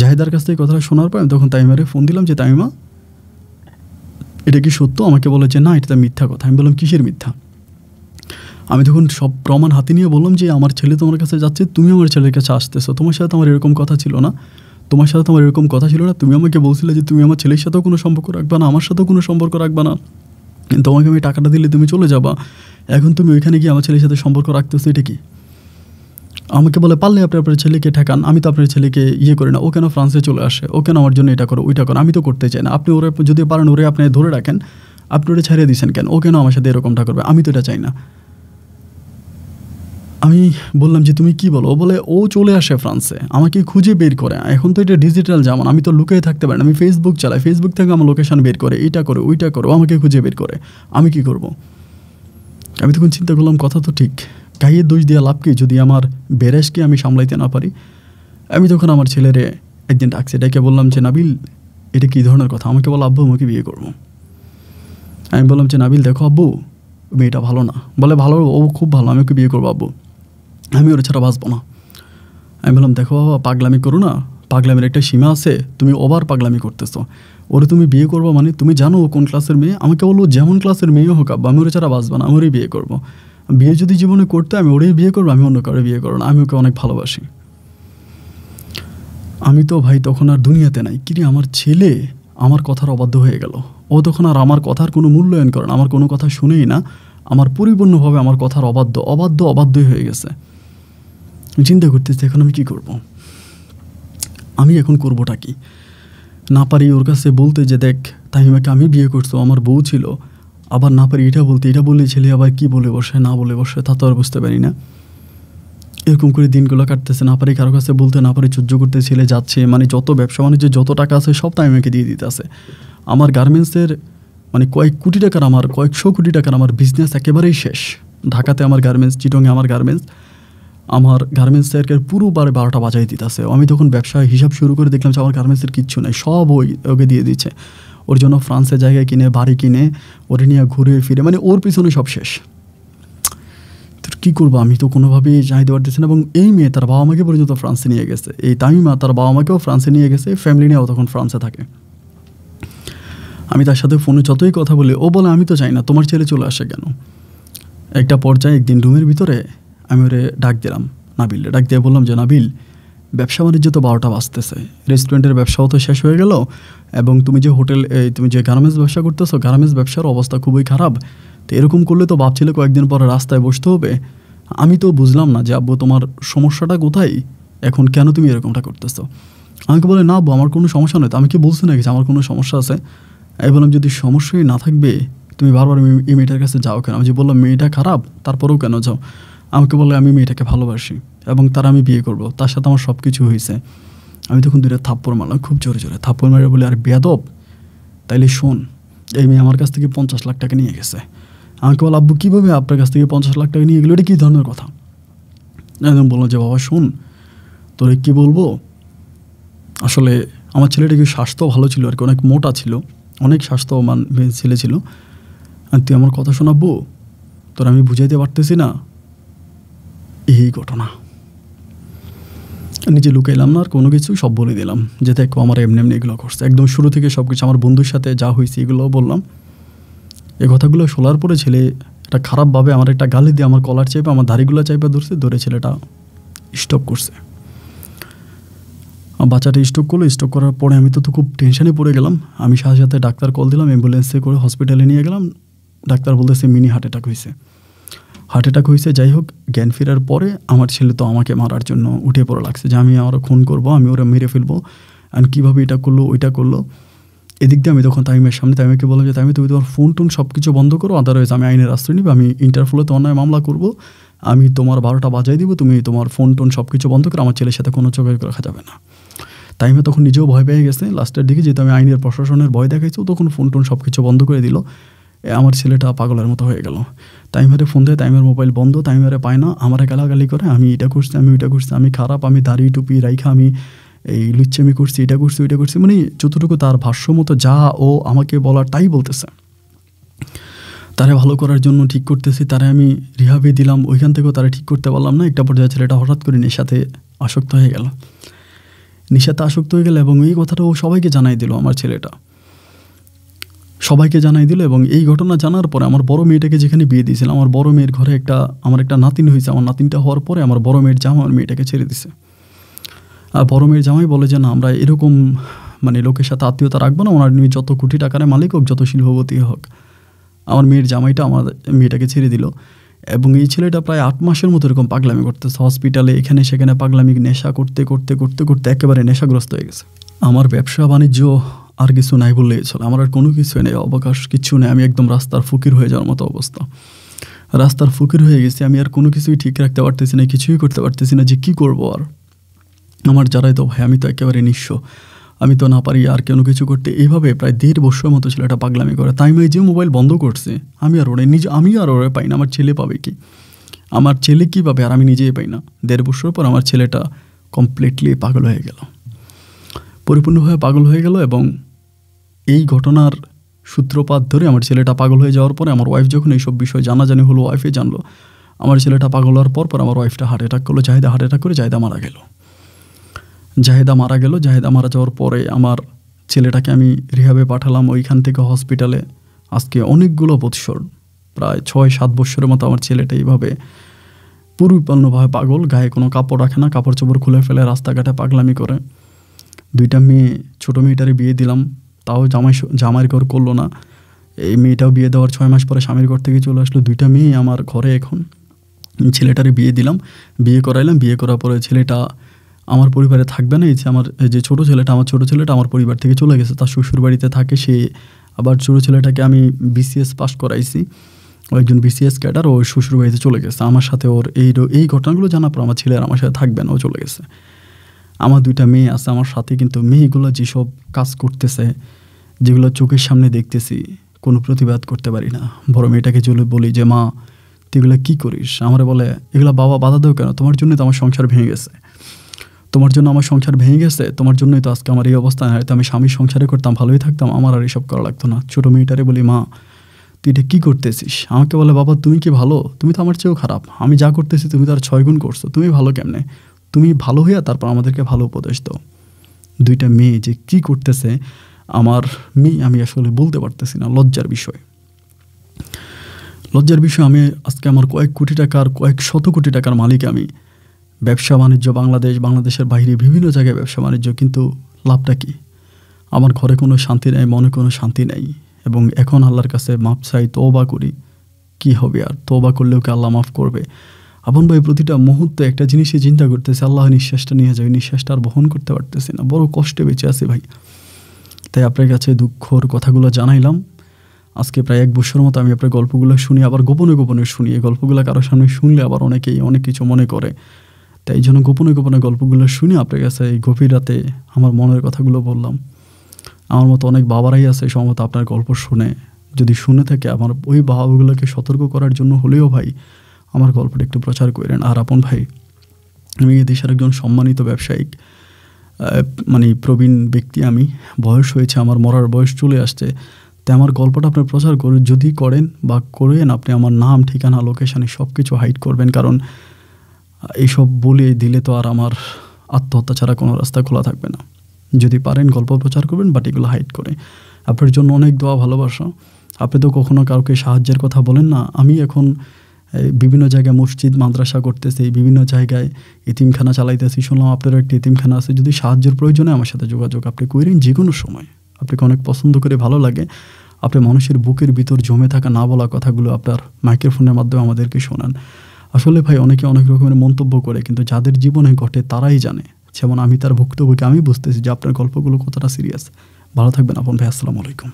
জাহিদার কাছ থেকে কথাটা শোনার পর আমি তখন তামিমারে ফোন দিলাম যে তামিমা এটা কি সত্য? আমাকে বলে যে না, এটা মিথ্যা কথা। আমি বললাম কিসের মিথ্যা? আমি তখন সব প্রমাণ হাতে নিয়ে বললাম যে আমার ছেলে তোমার কাছে যাচ্ছে, তুমি আমার ছেলের কাছে আসতেছো, তোমার সাথে আমার এরকম কথা ছিল না, তুমি আমাকে বলছিলে যে তুমি আমার ছেলের সাথেও কোনো সম্পর্ক রাখবা না, আমার সাথেও কোনো সম্পর্ক রাখবা না, তোমাকে আমি টাকাটা দিলে তুমি চলে যাবা, এখন তুমি ওইখানে গিয়ে আমার ছেলের সাথে সম্পর্ক রাখতেছো, এটা কি? আমাকে বলে পারলে আপনি আপনার ছেলেকে ঠেকান, আমি তো আপনার ছেলেকে করি না, ও কেন ফ্রান্সে চলে আসে, ও কেন আমার জন্য এটা করো ওইটা করো, আমি তো করতে চাই না, আপনি ওরা যদি পারেন ওরে আপনি ধরে রাখেন, আপনি ওটা ছেড়ে দিয়েছেন কেন, ও কেন আমার সাথে এরকমটা করবে, আমি তো এটা চাই না। আমি বললাম যে তুমি কি বলো? ও বলে ও চলে আসে ফ্রান্সে, আমাকে খুঁজে বের করে, এখন তো এটা ডিজিটাল জামান, আমি তো লুকিয়ে থাকতে পারি না, আমি ফেসবুক চালাই, ফেসবুক থেকে আমার লোকেশন বের করে, এইটা করে ওইটা করো, আমাকে খুঁজে বের করে, আমি কি করব? আমি তখন চিন্তা করলাম কথা তো ঠিক, গাইয়ের দোষ দেওয়া লাভ কি যদি আমার বেরেশকে আমি সামলাইতে না পারি। আমি তখন আমার ছেলেরে একদিন ডাকছে, ডেকে বললাম যে নাবিল এটা কী ধরনের কথা? আমাকে বলো আব্বু আমাকে বিয়ে করবো। আমি বললাম যে নাবিল দেখো আব্বু, মেয়েটা ভালো না। বলে ভালো, ও খুব ভালো, আমি ওকে বিয়ে করবো আব্বু, আমি ওর ছাড়া বাঁচবো না। আমি বললাম দেখো বাবা, পাগলামি করো না, পাগলামির একটা সীমা আছে, তুমি ওভার পাগলামি করতেছো, ওরে তুমি বিয়ে করবো মানে তুমি জানো ও কোন ক্লাসের মেয়ে? আমাকে বললো যেমন ক্লাসের মেয়েও হোক আব্বা, আমি ওর ছাড়া বাঁচবো না, আমি ওরই বিয়ে করবো। বিয়ে যদি জীবনে করতে আমি ওরেই বিয়ে করবো, আমি অন্য কারো বিয়ে করবো না, আমি ওকে অনেক ভালোবাসি। আমি তো ভাই তখন আর দুনিয়াতে নাই, কিরে আমার ছেলে আমার কথার অবাধ্য হয়ে গেল, ও তখন আর আমার কথার কোনো মূল্যায়ন করে না, আমার কোনো কথা শুনেই না, আমার পরিপূর্ণভাবে আমার কথার অবাধ্যই হয়ে গেছে। চিন্তা করতেছি এখন আমি কি করব, আমি এখন করবোটা কি? না পারি ওর কাছে বলতে যে দেখ তামিমাকে আমি বিয়ে করছো, আমার বউ ছিল, আবার না পারি এটা বললে ছেলে আবার কি বলে বসে না বলে বসে, তা তো আর বুঝতে পারি না। এরকম করে দিনগুলো কাটতেছে, না পারি কারো কাছে বলতে, না পারি সহ্য করতে, ছেলে যাচ্ছে, মানে যত ব্যবসা বাণিজ্য যত টাকা আছে সব তামিমাকে দিয়ে দিতে আছে। আমার গার্মেন্টসের মানে কয়েকশো কোটি টাকার আমার বিজনেস একেবারেই শেষ। ঢাকাতে আমার গার্মেন্টস, চিটংয়ে আমার গার্মেন্টসের পুরো 12টা বাজাই দিতেছে। আমি তখন ব্যবসায় হিসাব শুরু করে দেখলাম যে আমার গার্মেন্টসের কিচ্ছু নেই, সব ওকে দিয়ে দিচ্ছে। ওর জন্য ফ্রান্সে জায়গায় কিনে, বাড়ি কিনে, ওরে নিয়ে ঘুরে ফিরে, মানে ওর পিছনে সব শেষ। তো কী করবো, আমি তো কোনোভাবেই চাইতে পারতেছি না। এবং এই মেয়ে তার বাবা মাকে পর্যন্ত ফ্রান্সে নিয়ে গেছে, এই তামিমা তার বাবা মাকেও ফ্রান্সে নিয়ে গেছে, ফ্যামিলি নিয়েও তখন ফ্রান্সে থাকে। আমি তার সাথে ফোনে যতই কথা বলি, ও বলে আমি তো চাই না, তোমার ছেলে চলে আসে কেন? একটা পর্যায়ে একদিন রুমের ভিতরে আমি ওরে ডাক দিলাম, নাবিল ডাক দিয়ে বললাম যে নাবিল, ব্যবসা বাণিজ্য তো 12টা বাজতেছে, রেস্টুরেন্টের ব্যবসাও তো শেষ হয়ে গেল, এবং তুমি যে গার্মেন্টস ব্যবসা করতেছো, গার্মেন্টস ব্যবসার অবস্থা খুবই খারাপ, তো এরকম করলে তো ভাবছিলে কয়েকদিন পরে রাস্তায় বসতে হবে। আমি তো বুঝলাম না যে আব্বু তোমার সমস্যাটা কোথায়, এখন কেন তুমি এরকমটা করতেছো? আমাকে বলে না আব্বু আমার কোনো সমস্যা নয়। তো আমি কি বলছি নাকি যে আমার কোনো সমস্যা আছে? আমি বললাম যদি সমস্যাই না থাকবে তুমি বারবার এই মেয়েটার কাছে যাও কেন? আমি যে বললাম মেয়েটা খারাপ, তারপরেও কেন যাও? আমাকে বলে আমি মেয়েটাকে ভালোবাসি এবং তার আমি বিয়ে করব, তার সাথে আমার সব কিছু হয়েছে। আমি তখন 2টা থাপ্পড় মারলাম, খুব জোরে জোরে থাপ্পড় মারে বলে আর বেয়াদব, তাইলে শোন, এই মেয়ে আমার কাছ থেকে 50 লাখ টাকা নিয়ে গেছে। আমাকে বলে আব্বু কীভাবে আপনার কাছ থেকে 50 লাখ টাকা নিয়ে গেলো, এটা কী ধরনের কথা? একদম বললাম যে বাবা শোন, তোরে কী বলবো, আসলে আমার ছেলেটা কি স্বাস্থ্য ভালো ছিল আর কি, অনেক মোটা ছিল, অনেক স্বাস্থ্যবান ছেলে ছিল, আর তুই আমার কথা শোনাবো, তোর আমি বুঝাইতে পারতেছি না। এই ঘটনা নিজে লুকাইলাম না আর কোনো কিছু, সব বলে দিলাম যে দেখো আমার এমনি এমনি এগুলো করছে। একদম শুরু থেকে সব কিছু আমার বন্ধুর সাথে যা হয়েছে এগুলোও বললাম। এই কথাগুলো শোনার পরে ছেলে একটা খারাপভাবে আমার একটা গালি দিয়ে আমার কলার চাইপে আমার দাড়িগুলো চাইপে ধরছে, ধরে ছেলেটা স্টপ করছে। বাচ্চাটা স্ট্রোক করলো, স্ট্রোক করার পরে আমি তো খুব টেনশনে পড়ে গেলাম। আমি সাথে সাথে ডাক্তার কল দিলাম, অ্যাম্বুলেন্সে করে হসপিটালে নিয়ে গেলাম। ডাক্তার বলতেছে মিনি হার্ট অ্যাটাক হয়েছে। হার্ট অ্যাটাক হয়েছে, যাই হোক জ্ঞান ফেরার পরে আমার ছেলে তো আমাকে মারার জন্য উঠে পড়ে লাগছে যে আমি ওরা খুন করবো, আমি ওরা মেরে ফেলবো, আর কীভাবে এটা করলো ওইটা করলো। এদিক দিয়ে আমি তখন তামিমের সামনে তামিমকে বললাম যে তুমি তোমার ফোন টোন সব কিছু বন্ধ করো, আদারওয়াইজ আমি আইনের আশ্রয় নিব, আমি ইন্টারফোলে অন্যায় মামলা করবো, আমি তোমার 12টা বাজাই দিব, তুমি তোমার ফোন টোন সব কিছু বন্ধ করো, আমার ছেলের সাথে কোনো যোগাযোগ রাখা যাবে না। তাইমে তখন নিজেও ভয় পেয়ে গেছে লাস্টের দিকে, যেহেতু আমি আইনের প্রশাসনের ভয় দেখাইছি, তখন ফোন টোন সব কিছু বন্ধ করে দিল। আমার ছেলেটা পাগলের মতো হয়ে গেল। তাইমারে ফোন দেয়, তাইমের মোবাইল বন্ধ, তাইমারে পায় না, আমারে গালাগালি করে আমি এটা করছি, আমি ওইটা করছি, আমি খারাপ, আমি দাড়ি টুপি রাইখা আমি এই লুচ্চামি করছি, এটা করছি ওইটা করছি, মানে যতটুকু তার ভাষ্য মতো যা ও আমাকে বলার তাই বলতেছে। তারে ভালো করার জন্য ঠিক করতেছি, তারে আমি রিহাবে দিলাম, ওইখান থেকেও তারা ঠিক করতে পারলাম না। একটা পর্যায়ে ছেলেটা হঠাৎ করে নেশাতে আসক্ত হয়ে গেল। নেশাতে আসক্ত হয়ে গেল এবং এই কথাটা ও সবাইকে জানাই দিল, আমার ছেলেটা সবাইকে জানাই দিল। এবং এই ঘটনা জানার পরে আমার বড় মেয়েটাকে যেখানে বিয়ে দিয়েছিলাম, আমার বড় মেয়ের ঘরে আমার একটা নাতিন হয়েছে। আমার নাতিনটা হওয়ার পরে আমার বড় মেয়ের জামাই আমার মেয়েটাকে ছেড়ে দিছে। আর বড় মেয়ের জামাই বলে যে না, আমরা এরকম মানে লোকের সাথে আত্মীয়তা রাখবো না, ওনার নিয়ে যত কোটি টাকার মালিক হোক, যত শিল্পপতি হোক। আমার মেয়ের জামাইটা আমার মেয়েটাকে ছেড়ে দিল। এবং এই ছেলেটা প্রায় 8 মাসের মতো এরকম পাগলামি করতেছে, হসপিটালে এখানে সেখানে পাগলামি, নেশা করতে করতে করতে করতে একেবারে নেশাগ্রস্ত হয়ে গেছে। আমার ব্যবসা বাণিজ্য আর কিছু নাই বললেই চলে, আমার আর কোনো কিছুই নেই, অবকাশ কিচ্ছু নেই। আমি একদম রাস্তার ফকির হয়ে যাওয়ার মতো অবস্থা, রাস্তার ফকির হয়ে গেছি। আমি আর কোনো কিছুই ঠিক রাখতে পারতেছি না, কিছুই করতে পারতেছি না, যে কী করবো আর। আমার যারাই তো ভাই, আমি তো একেবারে নিঃস্ব, আমি তো না পারি আর কোনো কিছু করতে। এইভাবে প্রায় 1.5 বছরের মতো ছেলেটা পাগলামি করে। তাই যে মোবাইল বন্ধ করছে, আমি আর ওরে পাই না, আমার ছেলে পাবে কি, আমার ছেলে কী পাবে, আর আমি নিজেই পাই না। 1.5 বছর পর আমার ছেলেটা কমপ্লিটলি পাগল হয়ে গেল, পরিপূর্ণভাবে পাগল হয়ে গেল। এবং এই ঘটনার সূত্রপাত ধরে আমার ছেলেটা পাগল হয়ে যাওয়ার পরে আমার ওয়াইফ যখন এইসব বিষয় জানাজানি হলো, ওয়াইফে জানলো আমার ছেলেটা পাগল হওয়ার পর আমার ওয়াইফটা হার্ট অ্যাটাক করলো, জাহিদা হার্ট অ্যাটাক করে জাহিদা মারা গেল। জাহিদা মারা যাওয়ার পরে আমার ছেলেটাকে আমি রিহাবে পাঠালাম, ওইখান থেকে হসপিটালে। আজকে অনেকগুলো বৎসর, প্রায় 6-7 বৎসরের মতো আমার ছেলেটা এইভাবে পরিপূর্ণভাবে পাগল, গায়ে কোনো কাপড় রাখে না, কাপড় চোপড় খুলে ফেলে রাস্তাঘাটে পাগলামি করে। 2টা মেয়ে, ছোটো মেয়েটারে বিয়ে দিলাম, তাও জামাইয়ের ঘর করলো না। এই মেয়েটাও বিয়ে দেওয়ার 6 মাস পরে স্বামীর ঘর থেকে চলে আসলো। 2টা মেয়ে আমার ঘরে এখন। ছেলেটারে বিয়ে দিলাম, বিয়ে করাইলাম, বিয়ে করার পরে ছেলেটা আমার পরিবারে থাকবে না। আমার যে ছোটো ছেলেটা, আমার ছোটো ছেলেটা আমার পরিবার থেকে চলে গেছে, তার শ্বশুর বাড়িতে থাকে সে। আবার ছোটো ছেলেটাকে আমি BCS পাস করাইছি, ও একজন BCS ক্যাডার, ও শ্বশুর বাড়িতে চলে গেছে। আমার সাথে ওর এই ঘটনাগুলো জানার পর আমার ছেলে আর আমার সাথে থাকবে না, ও চলে গেছে। আমার 2টা মেয়ে আছে আমার সাথে, কিন্তু মেয়েগুলো যেসব কাজ করতেছে, যেগুলো চোখের সামনে দেখতেছি, কোনো প্রতিবাদ করতে পারি না। বড় মেয়েটাকে বলি যে মা তুই এগুলো কী করিস, আমার বলে এগুলো বাবা বাধা দেও কেন, তোমার জন্যই তো আমার সংসার ভেঙে গেছে, তোমার জন্য আমার সংসার ভেঙে গেছে, তোমার জন্যই তো আজকে আমার এই অবস্থা। হয়তো আমি স্বামীর সংসারে করতাম, ভালোই থাকতাম, আমার আর এসব করা লাগতো না। ছোটো মেয়েটারে বলি মা তুই এটা কী করতেছিস, আমাকে বলে বাবা তুমি কি ভালো, তুমি তো আমার চেয়েও খারাপ, আমি যা করতেছি তুমি তো আর 6 গুণ করছো, তুমি ভালো কেমনে, তুমি ভালো হইয়া তারপর আমাদেরকে ভালো উপদেশ দাও। 2টা মেয়ে যে কী করতেছে আমার মেয়ে, আমি আসলে বলতে পারতেছি না, লজ্জার বিষয়। আমি আজকে আমার কয়েক কোটি টাকার, কয়েক শত কোটি টাকার মালিক আমি। ব্যবসা বাণিজ্য বাংলাদেশের বাইরে বিভিন্ন জায়গায় ব্যবসা বাণিজ্য, কিন্তু লাভটা কি? আমার ঘরে কোনো শান্তি নেই, মনে কোনো শান্তি নেই। এবং এখন আল্লাহর কাছে মাপ চাই, তওবা করি। কি হবে আর, তওবা করলেও কি আল্লাহ মাফ করবে? আপন ভাই প্রতিটা মুহূর্তে একটা জিনিসই চিন্তা করতেছে, আল্লাহ নিঃশ্বাসটা নিয়ে যায়, নিঃশ্বাসটা আর বহন করতে পারতেছি না, বড় কষ্টে বেঁচে আছি ভাই। তাই আপনার কাছে দুঃখর কথাগুলো জানাইলাম। আজকে প্রায় 1 বছর মতো আমি আপনার গল্পগুলো শুনি, আবার গোপনে গোপনে শুনি। এই গল্পগুলো কারোর সামনে শুনলে আবার অনেকেই অনেক কিছু মনে করে, তাই এই জন্য গোপনে গোপনে গল্পগুলো শুনি আপনার কাছে। এই গভীর রাতে আমার মনের কথাগুলো বললাম। আমার মতো অনেক বাবারাই আছে সম্ভবত আপনার গল্প শুনে, যদি শুনে থাকে আমার ওই বাবাগুলোকে সতর্ক করার জন্য হলেও ভাই আমার গল্পটা একটু প্রচার করেন। আর আপন ভাই আমি এ দেশের একজন সম্মানিত ব্যবসায়িক, মানে প্রবীণ ব্যক্তি। আমি বয়স হয়েছে, আমার মরার বয়স চলে আসছে। তাই আমার গল্পটা আপনি প্রচার করে যদি করেন বা করেন, আপনি আমার নাম, ঠিকানা, লোকেশানে সব কিছু হাইড করবেন, কারণ এইসব বলে দিলে তো আর আমার আত্মহত্যা ছাড়া কোনো রাস্তা খোলা থাকবে না। যদি পারেন গল্প প্রচার করবেন, বাট এগুলো হাইড করে। আপনার জন্য অনেক দোয়া, ভালোবাসা। আপনি তো কখনো কাউকে সাহায্যের কথা বলেন না। আমি এখন বিভিন্ন জায়গায় মসজিদ, মাদ্রাসা করতেছি, বিভিন্ন জায়গায় এতিমখানা চালাইতেছি। শুনলাম আপনারও একটি এতিমখানা আছে। যদি সাহায্যের প্রয়োজনে আমার সাথে যোগাযোগ আপনি করেন যে কোনো সময়। আপনাকে অনেক পছন্দ করে, ভালো লাগে আপনি মানুষের বুকের ভিতর জমে থাকা না বলা কথাগুলো আপনার মাইক্রোফোনের মাধ্যমে আমাদেরকে শোনান। আসলে ভাই, অনেকে অনেক রকমের মন্তব্য করে, কিন্তু যাদের জীবনে ঘটে তারাই জানে। যেমন আমি তার ভুক্তভোগী, আমি বুঝতেছি যে আপনার গল্পগুলো কতটা সিরিয়াস। ভালো থাকবেন আপন ভাই। আসসালামু আলাইকুম।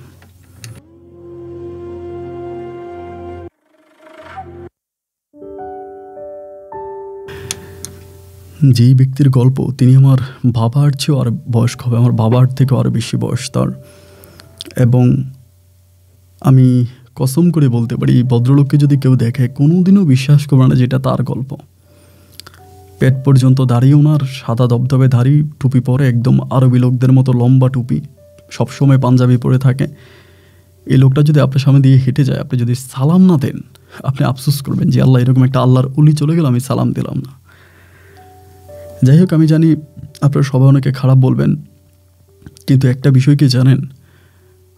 যেই ব্যক্তির গল্প, তিনি আমার বাবার চেয়েও আর বয়স্ক হবে, আমার বাবার থেকেও আরও বেশি বয়স তার। এবং আমি কসম করে বলতে পারি, এই ভদ্রলোককে যদি কেউ দেখে কোনোদিনও বিশ্বাস করবে না যে এটা তার গল্প। পেট পর্যন্ত দাড়ি ওনার, সাদা দবদবে দাড়ি, টুপি পরে, একদম আরবি লোকদের মতো লম্বা টুপি, সবসময় পাঞ্জাবি পরে থাকে। এই লোকটা যদি আপনার সামনে দিয়ে হেঁটে যায়, আপনি যদি সালাম না দেন, আপনি আফসোস করবেন যে আল্লাহ, এরকম একটা আল্লাহর উলি চলে গেল, আমি সালাম দিলাম না। যাই হোক, আমি জানি আপনারা সবাই অনেকে খারাপ বলবেন, কিন্তু একটা বিষয় কি জানেন?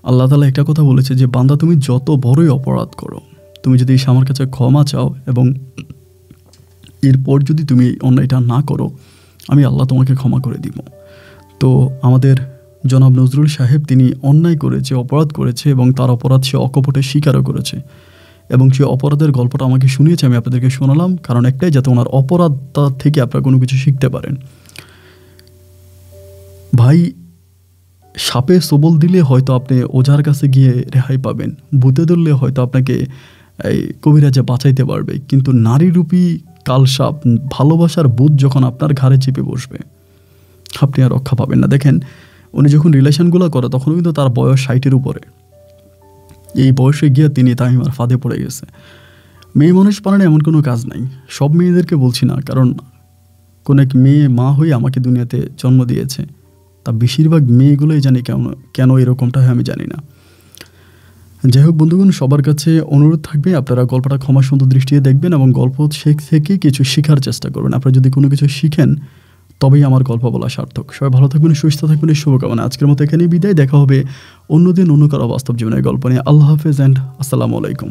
আল্লাহ তাআলা একটা কথা বলেছে যে বান্দা, তুমি যত বড়ই অপরাধ করো, তুমি যদি আমার কাছে ক্ষমা চাও এবং এরপর যদি তুমি এই অন্যায়টা না করো, আমি আল্লাহ তোমাকে ক্ষমা করে দিব। তো আমাদের জনাব নজরুল সাহেব, তিনি অন্যায় করেছে, অপরাধ করেছে, এবং তার অপরাধ সে অকপটে স্বীকারও করেছে, এবং সে অপরাধের গল্পটা আমাকে শুনিয়েছে, আমি আপনাদেরকে শোনালাম। কারণ একটাই, যাতে ওনার অপরাধটা থেকে আপনারা কোনো কিছু শিখতে পারেন। ভাই, সাপে সবল দিলে হয়তো আপনি ওঝার কাছে গিয়ে রেহাই পাবেন, ভূতে ধরলে হয়তো আপনাকে এই কবিরাজে বাঁচাইতে পারবে, কিন্তু নারীরূপী কালসাপ, ভালোবাসার ভূত যখন আপনার ঘাড়ে চেপে বসবে, আপনি আর রক্ষা পাবেন না। দেখেন, উনি যখন রিলেশনগুলো করে তখন কিন্তু তার বয়স 60-এর উপরে। এই বয়সে গিয়ে তিনি তামিমার ফাঁদে পড়ে গেছে। মেয়ে মানুষ পারে এমন কোনো কাজ নাই। সব মেয়েদেরকে বলছি না, কারণ কোনো এক মেয়ে মা হয়ে আমাকে দুনিয়াতে জন্ম দিয়েছে। তা বেশিরভাগ মেয়েগুলোই জানি কেন এরকমটা হয়, আমি জানি না। যাই হোক বন্ধুগণ, সবার কাছে অনুরোধ থাকবে, আপনারা গল্পটা ক্ষমা সুন্দর দৃষ্টিতে দেখবেন এবং গল্প থেকে কিছু শেখার চেষ্টা করবেন। আপনারা যদি কোনো কিছু শিখেন, তবেই আমার গল্প বলা সার্থক। সবাই ভালো থাকবেন, সুস্থ থাকবেন, এই শুভকামনা। আজকের মতো এখানেই বিদায়। দেখা হবে অন্যদিন অন্য কারো বাস্তব জীবনের গল্প নিয়ে। আল্লাহ হাফেজ অ্যান্ড আসসালামু আলাইকুম।